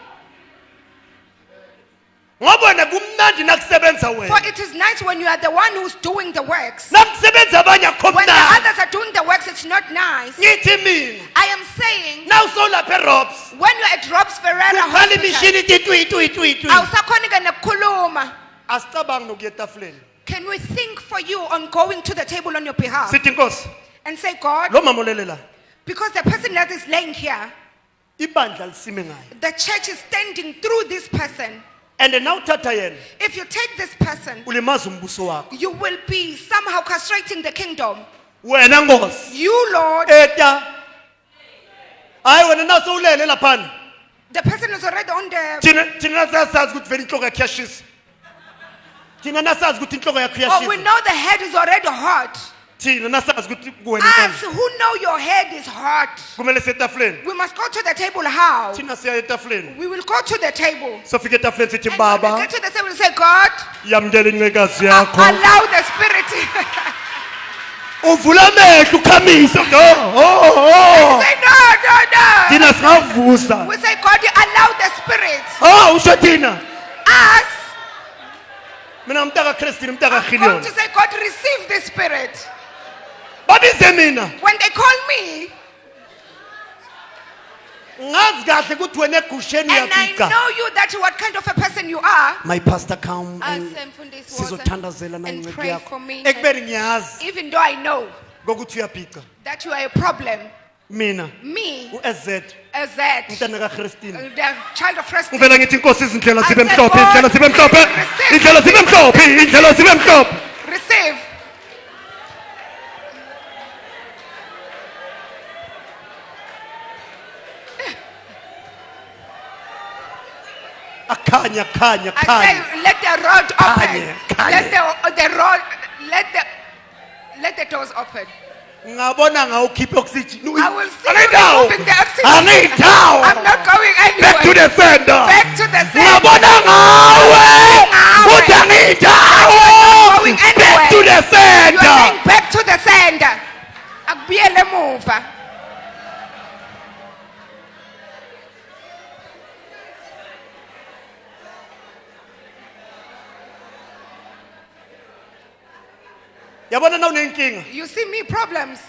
ngoba wena kumnandi nakusebenza For wena it is nice when you are the one who's doing the works. nakusebenza abanye akho When the mnandi others are doing the works, it's not nice. ngithi mina I am saying, na usolapha eRobs when you're at Rob's Ferreira ukhala Hospital, imishini ithi awusakhoni ke nekukhuluma. asicabangi nokuya etafuleni Can we think for you on going to the table on your behalf sithi inkosi and say, God, lo mama olelela because the person that is laying here, ibandla lisime ngayo the church is standing through this person. and na uthatha yena If you take this person, ulimaza umbuso wakho you will be somehow castrating the kingdom. wena nkosi You, Lord, eta hayi wena naso ulele laphana the person is already on the. thina nasazi ukuthi vele inhloko yakho iyashisa thina nasazi ukuthi inhloko yakho Oh, we iyashisa know the head is already hot. thina nasazi ukuthi wena Us kanje who know your head is hot, kumele siye etafuleni we must go to the table. How? thina siya etafuleni We will go to the table. sofika etafuleni sithi And when we baba get to the table, we say, God, yamkela incekazi yakho allow the spirit. uvula amehlo ukhamise Say, no. thina singavusa We say, God, you allow the spirit. usho thina Us, mina mntaka Christine mntaka I'm going Gideon to say, God, receive the spirit. babize mina When they call me, ngazi kahle ukuthi wena egusheni and I uyafika know you that what kind of a person you are, my pastor come As and Mfundisi was, sizothandazela and nancedo pray yakho for me. ekubeni ngiyazi Even though I know kokuthi uyapika that you are a problem, mina me, uSZ as that, umntana kaChristine the child of Christ, ngivela ngithi inkosi izindlela zibe I said, mhlophe God, indlela zibe mhlophe receive. indlela zibe mhlophe indlela zibe mhlophe receive. akhanya khanya I khanya say, let the road open. Kanye. Let the doors open. ngabona ngawukhipha oxygen I will see you angidawo removing the oxygen. angidawo I'm not going back to anywhere. the center Back to the center. ngabona ngawe Ngawe. uthi angidawo Going back to anywhere. the You are center saying back to the center. Akubuyele emuva. Yabona na unenkinga. You see me problems.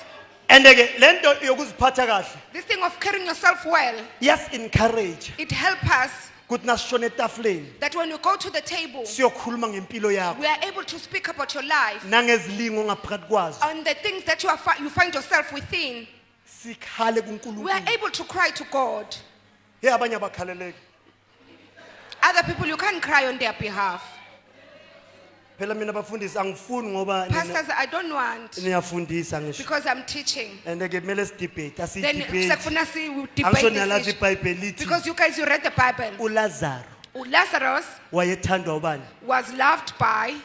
And ke lento yokuziphatha kahle. This thing of carrying yourself well, Yes, encourage. it helps us Kuthi nasishona etafuleni. that when you go to the table, Siyokhuluma ngempilo yakho. we are able to speak about your life Nangezilingo ngaphakathi kwazo. and the things that you find yourself within. Sikhale We are kuNkulunkulu. able to cry to God. Hey abanye abakhaleleki. Other people, you can't cry on their behalf. Phela mina bafundisi angifuni ngoba Pastors, I don't want niyafundisa ngisho. because I'm teaching. And ke kumele sidebate, Then asidebate. sekufuna si Angisho debate niyalazi this issue. iBhayibheli lithi Because you guys, you read the Bible. uLazaro Lazarus wayethandwa ubani? was loved by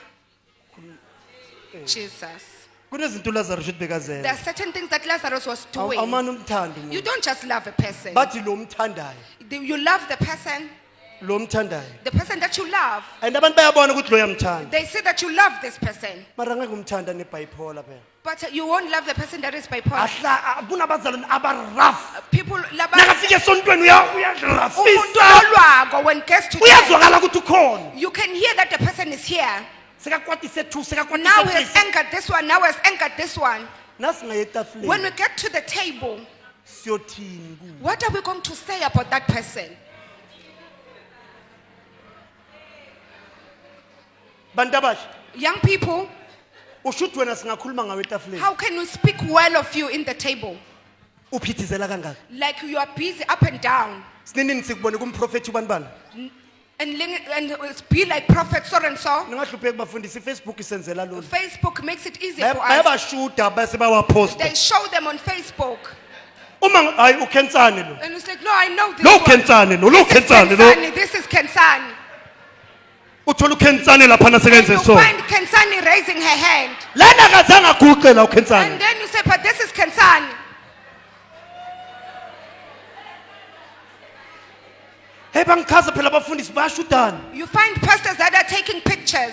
Jesus. Kunezinto uLazaro should There are bekazenza. certain things that Lazarus was doing. Awumane umthando You umuntu. don't just love a person. Bathi lo umthandayo, You love the person that you love. and abantu bayabona ukuthi lo uyamthanda. They say that you love this person. Mara ngeke umthanda nebipolar phela. But you won't love the person that is bipolar. Ahla kunabazalwane aba-rough. People love Nakafika esontweni umuntu uyarafisa. olwago when gets to church. Uyazwakala ukuthi ukhona. You can hear that the person is here. Sekakwatise two, Now he has sekakwatise anchored this one. Now he has anchored this one. nasi When we ngayetafuleni get to the table, siyothini kuwe. what are we going to say about that person? Bantu abasha, Young people, ushuthi wena singakhuluma ngawe etafuleni. how can we speak well of you in the table? Uphithizela kangaka. Like you are busy up and down. Sinini sikubone kumprofeti ubani bani? And it's be like prophet so and so. Ningahlupheki bafundisi iFacebook isenzela lolu. Facebook makes it easy for us. Bayabashuta bese bawaposta. They show them on Facebook. Uma hayi uKhensani lo. And it's like, no, I know this Lo one. Khensani lo, lo This is Khensani lo. Kensani, this is Kensani. Uthola uKhensani lapha And nasekenze you so. find Kensani raising her hand. Lana kazange aguqe la And uKhensani. then you say, but this is Kensani. Hey bangichaza phela abafundisi bayashutana. You find pastors that are taking pictures.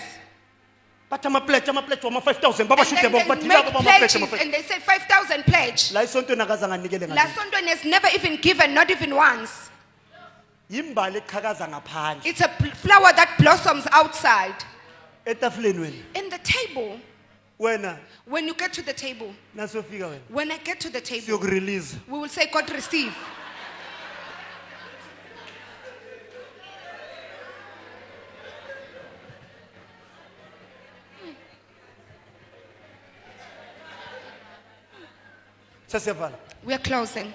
Bathi ama-pledge wama 5,000 And babashude then bonke they bathi make labo ama-pledge pledges ama-5,000. and they say 5,000 pledge. La isontweni akaze nganikele Last ngathi. Sunday has never even given, not even once. Yimbali eqhakaza ngaphandle. It's a flower that blossoms outside. Etafuleni wena. In the table, Wena when you get to the table, nasofika wena. when I get to the table, Siyokurelease. we will say, God receive. Sesiyavala. We are closing.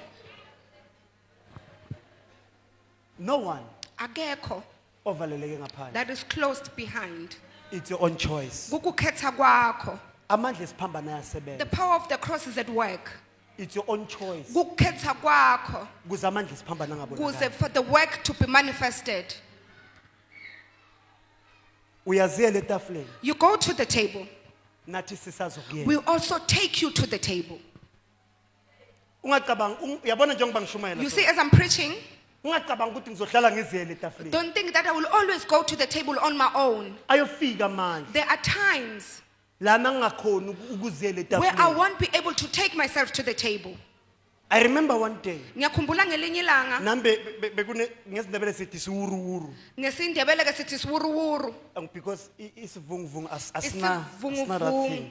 No one Akekho ovaleleke ngaphandle. that is closed behind. It's your own choice. Kukukhetha kwakho. Amandla esiphambana The ayasebenza. power of the cross is at work. It's your own choice. Kukukhetha kwakho. Kuze amandla esiphambana Kuze ngabonakala. for the work to be manifested. Uyaziyela etafuleni. You go to the table. Nathi sisazokuyela. We also take you to the table. Ungacabanga uyabona njengoba ngishumayela. You see, as I'm preaching, Ungacabanga ukuthi ngizohlala ngiziyele etafuleni. don't think that I will always go to the table on my own. Ayofika manje. There are times La mangakhona ukuziyela where I etafuleni. won't be able to take myself to the table. I remember one day. Ngiyakhumbula ngelinye ilanga, Nambe bekune ngesindebele sithi siwuruwuru. ngesindebele ke sithi siwuruwuru. Because isivunguvungu asina Isivunguvungu.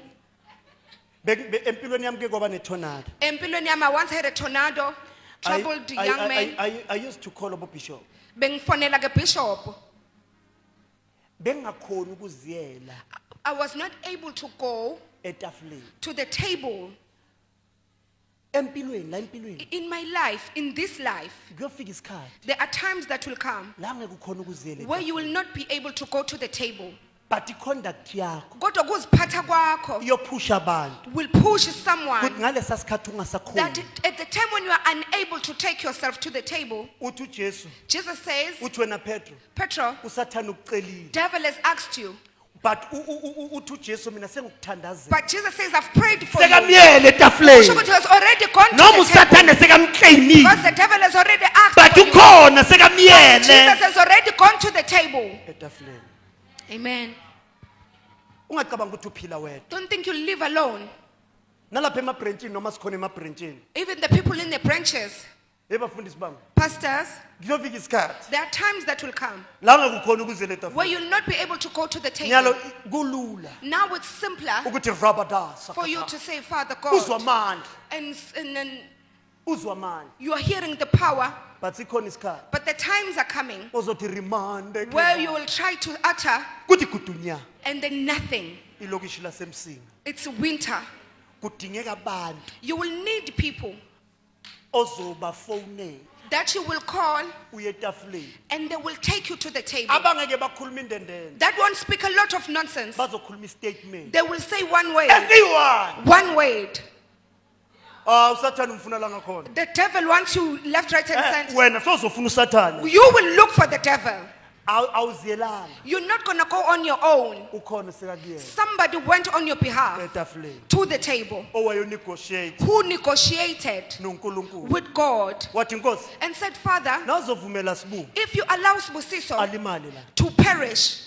empilweni yami ke kwaba netornado. Empilweni yami, I once had a tornado, troubled young man. I used to call abo bishop. Bengifonela ke bishop. Bengakhona ukuziyela I was not able to go etafuleni. to the table Empilweni la empilweni in my life, in this life. kuyofika isikhathi There are times that will come la ngeke ukhona ukuziyela. where you will not be able to go to the table. But iconduct yakho Kodwa kuziphatha kwakho iyophusha abantu will push ukuthi someone ngalesa sikhathi that ungasakhona. at the time when you are unable to take yourself to the table, Uthi uJesu, Jesus says, uthi wena Petro, Petro, usathana ukucelile. devil has asked you. But uthi uJesu mina sengikuthandazela. But Jesus says, I've prayed for you. Sekamyele Kusho etafuleni. ukuthi he has already gone to Noma the table. usathane sekamclaimile. Because the devil has already asked But for you. ukhona Jesus sekamyele has already gone to the table. etafuleni. Amen. Ungacabanga ukuthi uphila wena. Don't think you live alone. Nalapha emabranchini noma sikhona emabranchini. Even the people in the branches, ebafundisi bami Pastors, kuyofika isikhathi there are times that will come la ungakukhona ukuze le where tafula you'll not be able to go to the nyalo table. kulula Now it's simpler ukuthi rabadasa for you to say, Father uzwa God, amandla and then uzwa amandla you are hearing the power, but sikhona isikhathi but the times are coming ozothi remind where you will try to utter kuthi gudunya and then nothing. ilokishi lasemsini It's winter. kudingeka abantu You will need people ozobafone that you will call uye etafuleni and they will take you to the table. abangeke bakhuluma indendende That won't speak a lot of nonsense. bazokhuluma istatement They will say one word. everyone One word. usathane umfuna la ngakhona The devil wants you left, right, and center. wena sozofuna usathane You will look for the devil. awuziyelanga You're not going to go on your own. ukhona sekakuyena Somebody went on your behalf etafuleni to the table owayonegotiate who negotiated noNkulunkulu with God wathi inkosi and said, Father, nawuzovumela sibu if you allow Sibusiso alimale la to perish,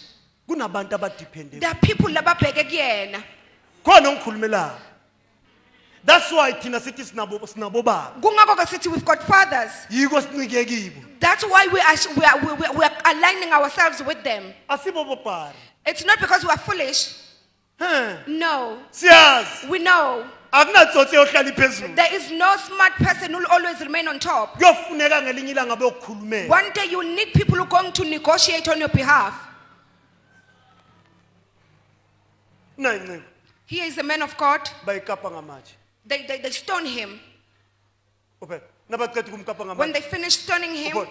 kunabantu abadepende there are people lababheke kuyena. khona ongikhulumelayo that's why thina sithi sinabo baba Kungako ke sithi we've got fathers. yiko sincike kibo That's why we are aligning ourselves with them. asibo bobhari It's not because we are foolish. No, siyazi we know akunatsotsi yohlala iphezulu there is no smart person who will always remain on top. kuyofuneka ngelinye ilanga beyokukhulumela One day you need people who are going to negotiate on your behalf. nayinciko Here is a man of God. bayikapa ngamatshe They stone him. uphela nabaqeda ukumkapa When ngamatshe they finished stoning him, ubona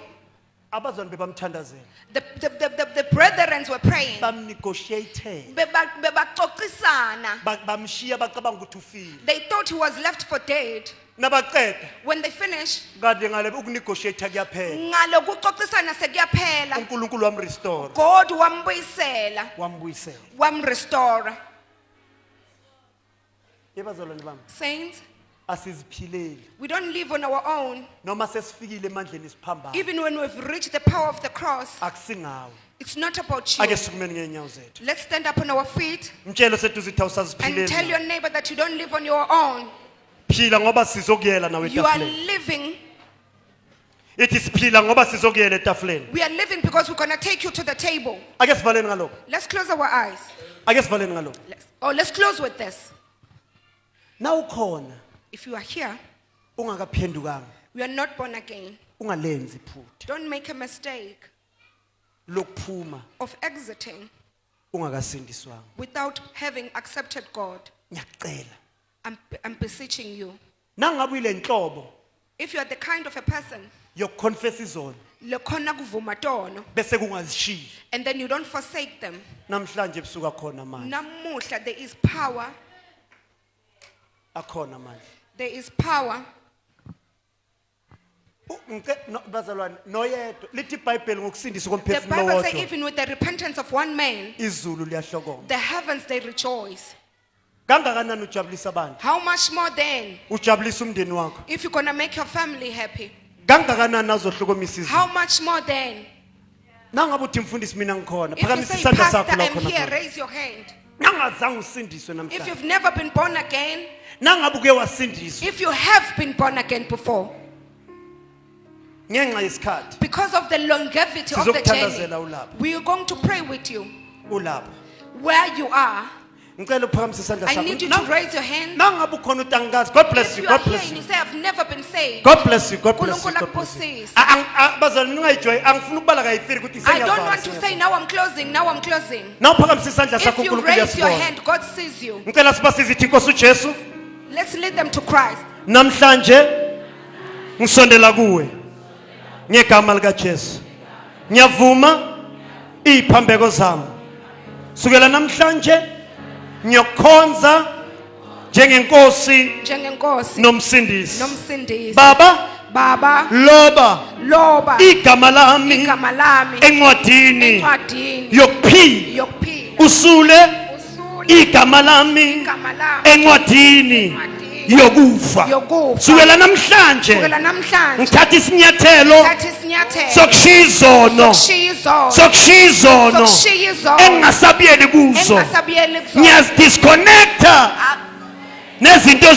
abazali bebamthandazela the brethren were praying. bamnegotiate Bebaxoxisana. bamshiya bacabanga ukuthi ufile They thought he was left for dead. nabaqeda When they finished, kade ngale ukunegotiate kuyaphela ngalokuxoxisana sekuyaphela, uNkulunkulu wamrestore God wambuyisela, wambuyisela wamrestore. yebazalwane bami Saints, asiziphileli we don't live on our own. noma sesifikile emandleni siphambana Even when we've reached the power of the cross, akusingawe it's not about you. ake sikumeni ngeenyawo zethu Let's stand up on our feet mtshelo seduze ithi and tell awusaziphileli your neighbor that you don't live on your own. phila ngoba sizokuyela nawe You are etafuleni living. ithi siphila ngoba sizokuyela etafuleni We are living because we're going to take you to the table. ake sivaleni ngalokho Let's close our eyes. ake sivaleni ngalokho Let's close with this. nawukhona If you are here, ungakaphendukanga we are not born again. ungalenzi iphutha Don't make a mistake lokuphuma of exiting ungakasindiswanga without having accepted God. ngiyacela I'm beseeching you. nangabe uyile nhlobo If you are the kind of a person, yokuconfess izono lekhona kuvuma tono, bese kungazishiyi and then you don't forsake them. namhlanje ebusuku akhona manje Namuhla, there is power. akhona manje There is power. bazalwane noyedwa lithi iBhayibheli ngokusindisa The komphefumulo Bible says wodwa even with the repentance of one man, izulu liyahlokoma the heavens, they rejoice. kangakanani ujabulisa abantu How much more then ujabulisa umndeni wakho if you're going to make your family happy? kangakanani azohlukomisa izulu How much more then? nangabe uthi mfundisi mina ngikhona If you phakamisa say, isandla Pastor, sakho la I'm khona here, khona raise your hand. nangazange usindiswe If namhlanje you've never been born again, nangabe uke wasindiswa if you have been born again before, ngenxa yesikhathi because of the longevity of the Sizokuthandazela journey, ulapha. we are going to pray with you. ulapha Where you are, ngicela uphakamisa isandla I need you to sakho raise your hand. nangabe ukhona uthi angazi God bless If you you are God here bless and you you say, I've never been saved, God bless you God bless you Nkulunkulu God bless you akubusise. bazalwane ningayijoyi angifuna ukubala kayifiri ukuthi I don't want to say, now I'm closing, now I'm closing. nawuphakamisa isandla If sakho you uNkulunkulu raise your uyasibona hand, God sees you. ngicela sibasize ithi inkosi uJesu Let's lead them to Christ. namhlanje ngisondela kuwe ngegama lika Jesu ngiyavuma iziphambeko zami sukela namhlanje ngiyokhonza njengenkosi Njengenkosi nomsindisi nomsindisi. baba Baba, loba loba igama lami igama lami encwadini encwadini yokuphila yokuphila. usule Usule igama lami igama lami encwadini yokufa yokufa. sukela namhlanje Kusukela namhlanje ngithatha isinyathelo thatha isinyathelo sokushiya izono sokushiya sokushiya izono sokushiya izono engingasabiyeli kuzo engasabiyeli kuzo. ngiyazidisconnecta nezinto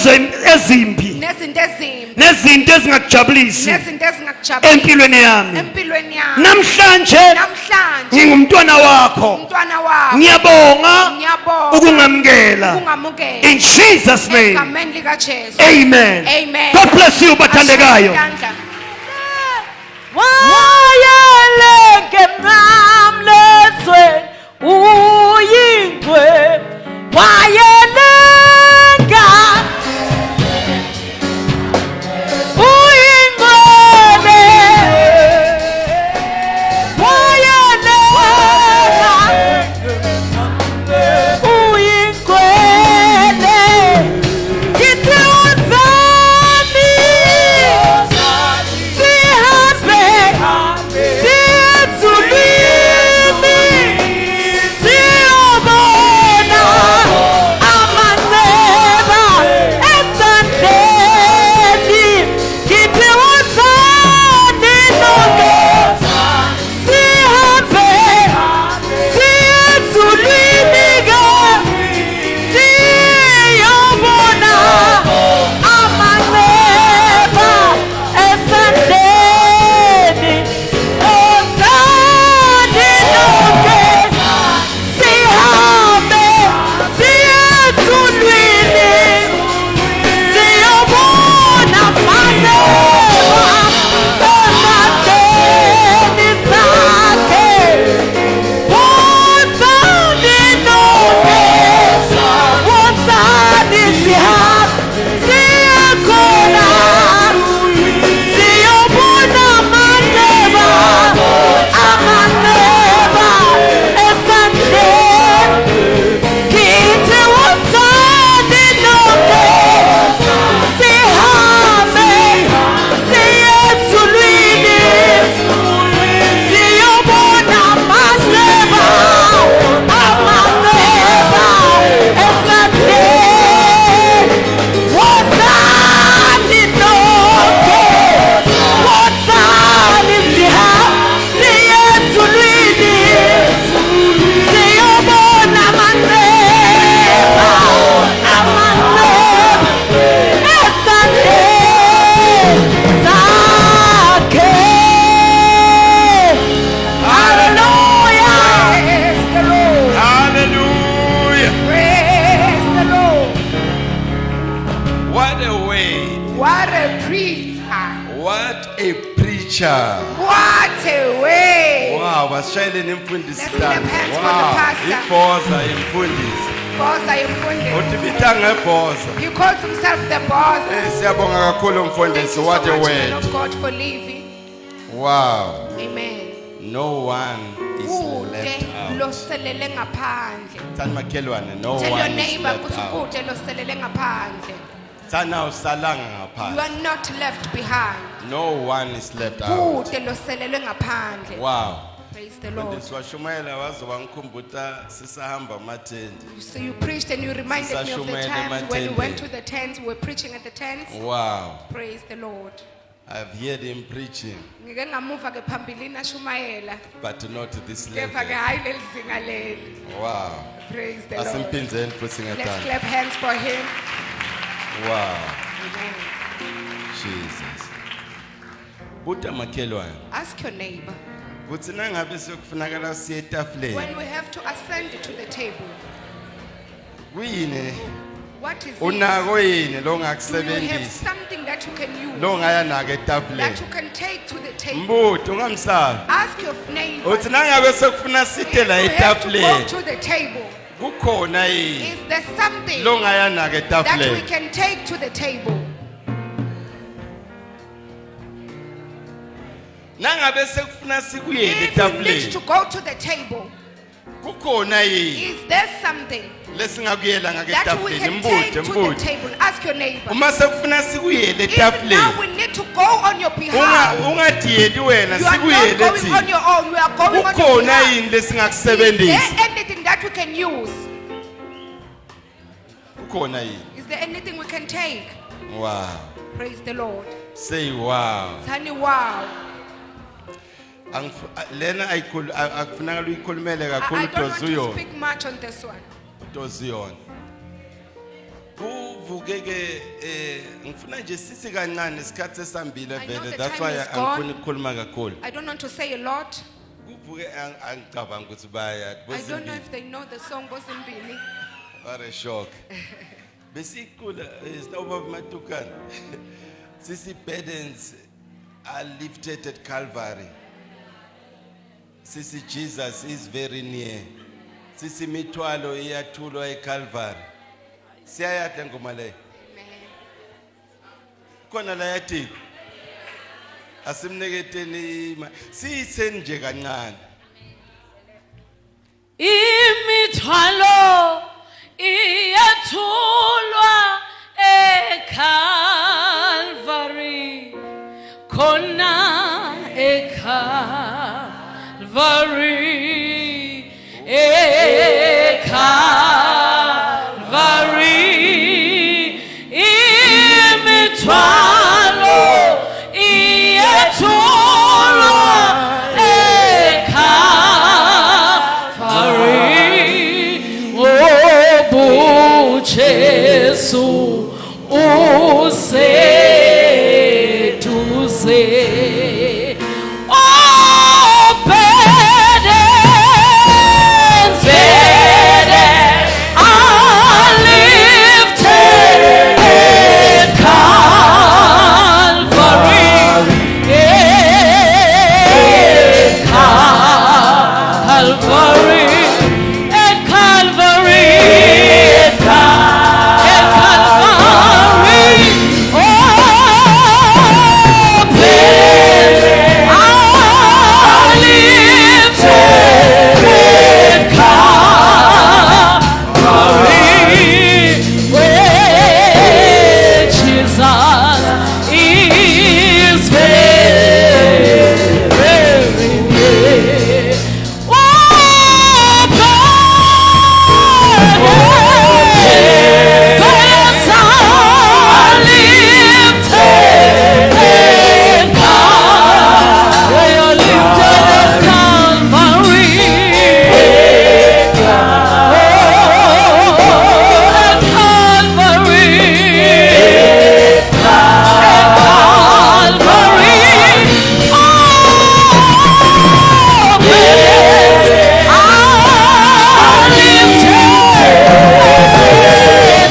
ezimbi nezinto ezimbi nezinto ezingakujabulisi nezinto ezingakujabulisi empilweni yami. empilweni yami. Namhlanje Namhlanje ngingumntwana wakho. umntwana wakho Ngiyabonga ngiyabonga ukungamkela. ukungamukela In Jesus name. egameni likaJesu. Amen. Amen. God bless you bathandekayo. Asiyandla. wayeleke mnamlezweni uyingwe wayelenga uyingwele wayelenga uyingwele kithi uzani sihambe siyezulwini siyobona amanxeba esandleni kithi uzani nonke sihambe siyezulwini ke siyobona amanxeba esandleni ozani nonke sihambe siyezulwini siyobona amanxeba esandleni zakhe wozani nonke wozani sihambe siyekhona siyobona amanxeba esandleni kithi wozani nonke sihambe siyezulwini siyobona amanxeba esandleni wozani nonke wozani sihambe siyezulwini siyobona amanxeba esandleni zakhe. Hallelujah. Praise the Lord. Hallelujah. Praise the Lord. What a way. What a preacher. What a preacher. What a way. Wow, wasishayeleni imfundisi Let's clap ntanga. hands for the Wow, pastor. ibhoza imfundisi. Boss, I am funded. Uthi bitanga ebhoza. He calls himself the boss. Siyabonga kakhulu Thank mfundisi. you so What a much, man way. of God, for leaving. Wow. Amen. No one is Kude left out. loselele ngaphandle. Thani makhelwane, no Tell your one is neighbor left ukuthi out. kude loselele ngaphandle. Thana usalanga You ngaphandle. are not left behind. No one is left out. Kude loselele ngaphandle. Wow. Praise the Lord. Mfundisi washumayela wazoba ngikhumbuta sisahamba amathendi. So you preached and you reminded me of the Sisashumayela times when we emathendeni. went to the tents, we were preaching at the tents. Wow. Praise the Lord. I've heard him preaching, Ngike ngamuva ke phambilini ashumayela. but not to this Kepha ke level. hayi lelizinga leli. Wow. Praise the Lord. Asimpinzeni futhi Let's ngetanda. clap hands for him. Wow. Amen. Jesus. Buta makhelwane. Ask your neighbor. Kuthi nangabe sekufunakala siye etafuleni. When we have to ascend to the table, Kuyini? what is it? Unako yini lo Do you have ngakusebenzisa? something that you can use, Lo ngayanaka that etafuleni. you can take to the table? Mbuto ungamsabi. Ask your neighbor. Uthi nangabe sekufuna site la If you have to go etafuleni. to the table, Kukhona yini? is there something Lo ngayanaka that we etafuleni. can take to the table? Nangabe sekufuna sikuyele If you need to etafuleni. go to the table, Kukhona yini? is there something Lesingakuyela ngake that we etafuleni. can take Mbuto, to the mbuto. table? Ask your neighbor. Uma sekufuna sikuyele If now etafuleni. we need to go on your behalf, Ungadiyeli wena you are not sikuyele going on thina. your own, you are going on your Kukhona behalf. yini Is there lesingakusebenzisa? anything that we can use? Kukhona yini? Is there anything we can take? Wow. Praise the Lord. Say wow. Honey, wow. Lena akufunanga uyikhulumele I kakhulu don't want to Dozuyona. speak much on this one. Dozuyona. Kuvukeke ngifuna nje sisi kancane isikhathi esambile I know vele the that's time why is angifuni gone. ukukhuluma kakhulu. I don't want to say a lot. Kuvuke angicabanga ukuthi baya I don't know if they know the song Bosimbini. What a shock. Besikula Snowbab Matukana. Sisi burdens are lifted at Calvary. Sisi Jesus is very near. Sisi mithwalo iyathulwa eCalvary. Siyayatha ngoma le. Khona la yathi asimneketeni sisenje kancane. Imithwalo iyathulwa eCalvary, khona eCalvary, eCalvary, imithwalo iyathulwa eCalvary, oh Jesu useduze. Oh, burdens are lifted at Calvary. Calvary, at Calvary, at Calvary. Oh, burdens are lifted at Calvary, where Jesus is very, very near. Oh, burdens are lifted at Calvary. They are lifted at Calvary. At Calvary. Calvary. Oh, burdens are lifted at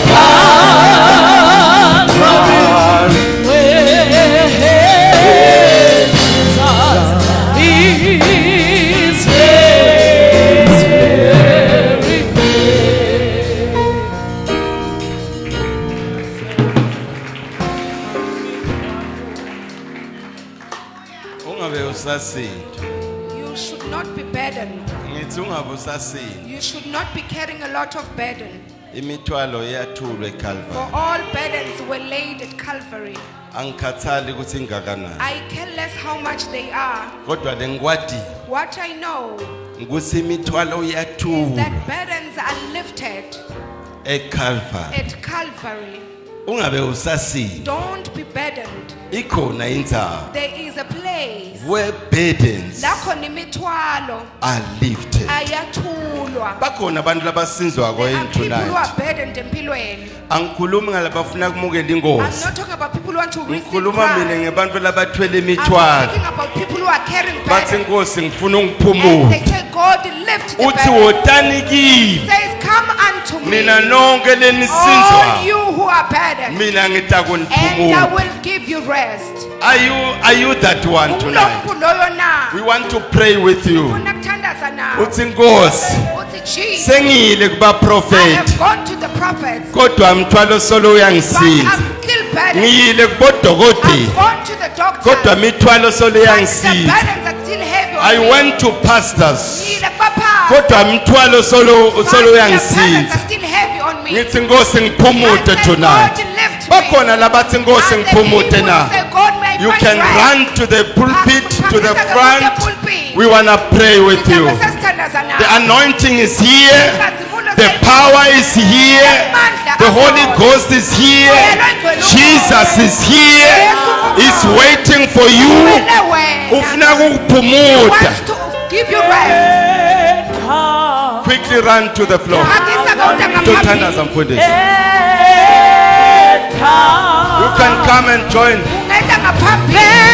Calvary. Where Jesus is very Ungabe usasinto. You should not be burdened. Ngithi ungabe usasinto. You should not be carrying a lot of burden. Imithwalo iyathulwa For eCalvary. all burdens were laid at Calvary. Angikhathali ukuthi ingakanani. I care less how much they are. Kodwa lengikwadi What I know ukuthi imithwalo is iyathulwa that burdens are lifted eCalvary. at Calvary. Ungabe usasinto. Don't be burdened. Ikhona indzawo There is a place. where burdens Lapho nimithwalo are lifted. ayathulwa. Bakhona abantu labasinzwako There are people who tonight. are burdened empilweni. Angikhulumi ngalabafuna kumukela I'm ingozi. not talking about people who want to receive Ngikhuluma mina Christ. ngebantu labathwele I'm imithwalo. talking about people who are carrying Bathi burdens. Nkosi ngifuna And ungiphumule. they say, God, lift the Uthi burden. wotani kimi. Says, come unto me, Mina nonke all lenisinzwa. you who are burdened, Mina ngita and I kuniphumula. will give you rest. Are you that one tonight? Umlokhu loyo na. We want to pray with you. Ufuna kuthandaza nawe. Uthi Nkosi Uthi, Jesus, sengile kuba I prophet. have gone to the prophets, Kodwa mthwalo solo but uyangisiza. I'm still burdened. Ngiyile kubodokotela. I've gone to the doctors, Kodwa mithwalo solo but the uyangisiza. burdens are still heavy on I me. went to pastors. Ngiyile kubapha, Kodwa mthwalo solo but solo the burdens uyangisiza. are still heavy on me. Ngithi Nkosi ngiphumute I say, tonight. God, lift me. Bakhona labathi Nkosi And the ngiphumute people na. say, God, may You find can rest. run to the pulpit, to the Pulpit. front. We want to pray with you. Sithandaza nawe. The anointing is here. Inkazimulo The seyikho. power is here. The Holy Ghost is here. Jesus is here. He's waiting for you. Kumele wena. Ufuna He ukuphumuta. wants to give you rest. Quickly run to the floor. Hakisa kaunda Tothandaza ngaphambi. mfundisi. You can come and join. ungena ngaphambili.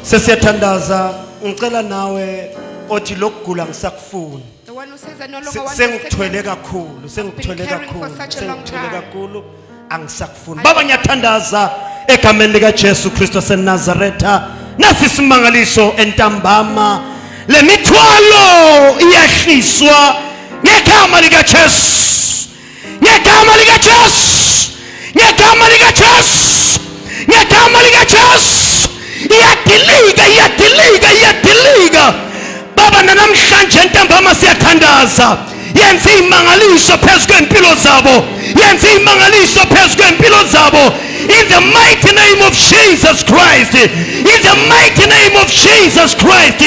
Sesiyathandaza ngicela nawe othi lokugula ngisakufuni. The one who says I no longer want Sengithwele sickness. kakhulu, sengithwele carrying for kakhulu, such a long sengithwele time. kakhulu angisakufuni. Baba ngiyathandaza egameni lika Jesu Kristu seNazaretha. Nasi isimangaliso entambama. Le mithwalo iyahliswa ngegama lika Jesu. Ngegama lika Jesu. Ngegama lika Jesu. Ngegama lika Jesu. Iyadiliga Baba namhlanje entambama siyathandaza yenza imangaliso phezulu kwempilo zabo yenza imangaliso phezulu kwempilo zabo in the mighty name of Jesus Christ, in the mighty name of Jesus Christ.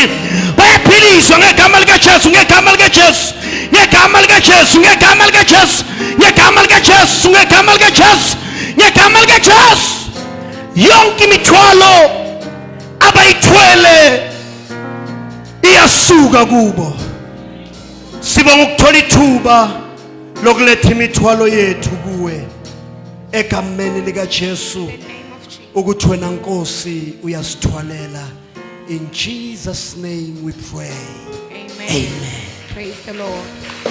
Bayaphiliswa ngegama lika Jesu, ngegama lika Jesu, ngegama lika Jesu, ngegama lika Jesu, ngegama lika Jesu, ngegama lika Jesu, ngegama lika Jesu. Yonke imithwalo abayithwele iyasuka kubo. Sibonga ukuthola ithuba lokuletha imithwalo yethu kuwe egameni lika Jesu In the name of Jesus. ukuthi wena Nkosi uyasithwalela. In Jesus name we pray. Amen. Praise the Lord.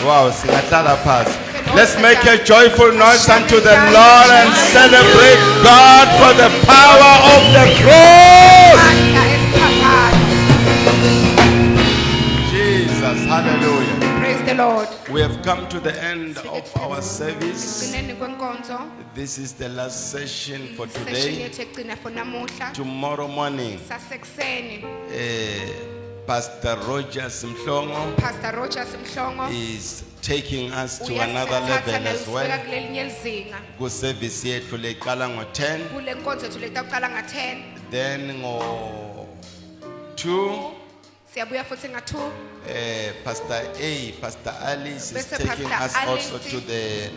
Wow, singahlala phansi. Let's make a joyful noise unto the Lord and celebrate God for the power of the cross. Manda esiphakade. Jesus, hallelujah. Praise the Lord. We have come to the end of our service. Ekugcineni kwenkonzo. This is the last session for Session today. yethu ekugcina for namuhla. Tomorrow morning, Sasekuseni. Pastor Rogers Mhlongo Pastor Rogers Mhlongo. is taking us to another level as well. kulelinye izinga. Ku-service yethu leqala ngo-10, Kule nkonzo yethu leta kuqala nga-10. then ngo-2, Siyabuya futhi nga-2. Pastor Alice is Bese taking Pastor us also Alice to the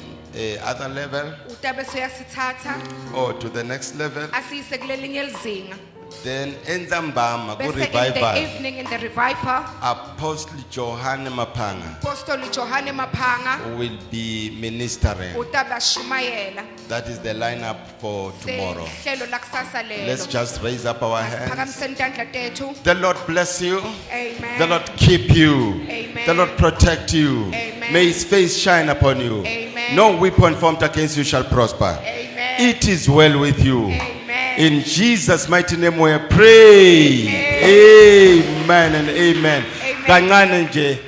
other level, Utabeso uyasithatha or to the next level. asiyise kulelinye izinga. Then Enzambama, Bese in the revival, evening in the revival, Apostle Johanne Mapanga Apostle Johane Maphanga will be ministering. utabashumayela. That is the lineup for tomorrow. Sehlelo lakusasa lelo. Let's just raise up our hands. Siphakamise intandla tethu. The Lord bless you. Amen. The Lord keep you. Amen. The Lord protect you. Amen. May His face shine upon you. Amen. No weapon formed against you shall prosper. Amen. It is well with you. Amen. In Jesus' mighty name we pray. Amen and amen. Amen. Kancane nje.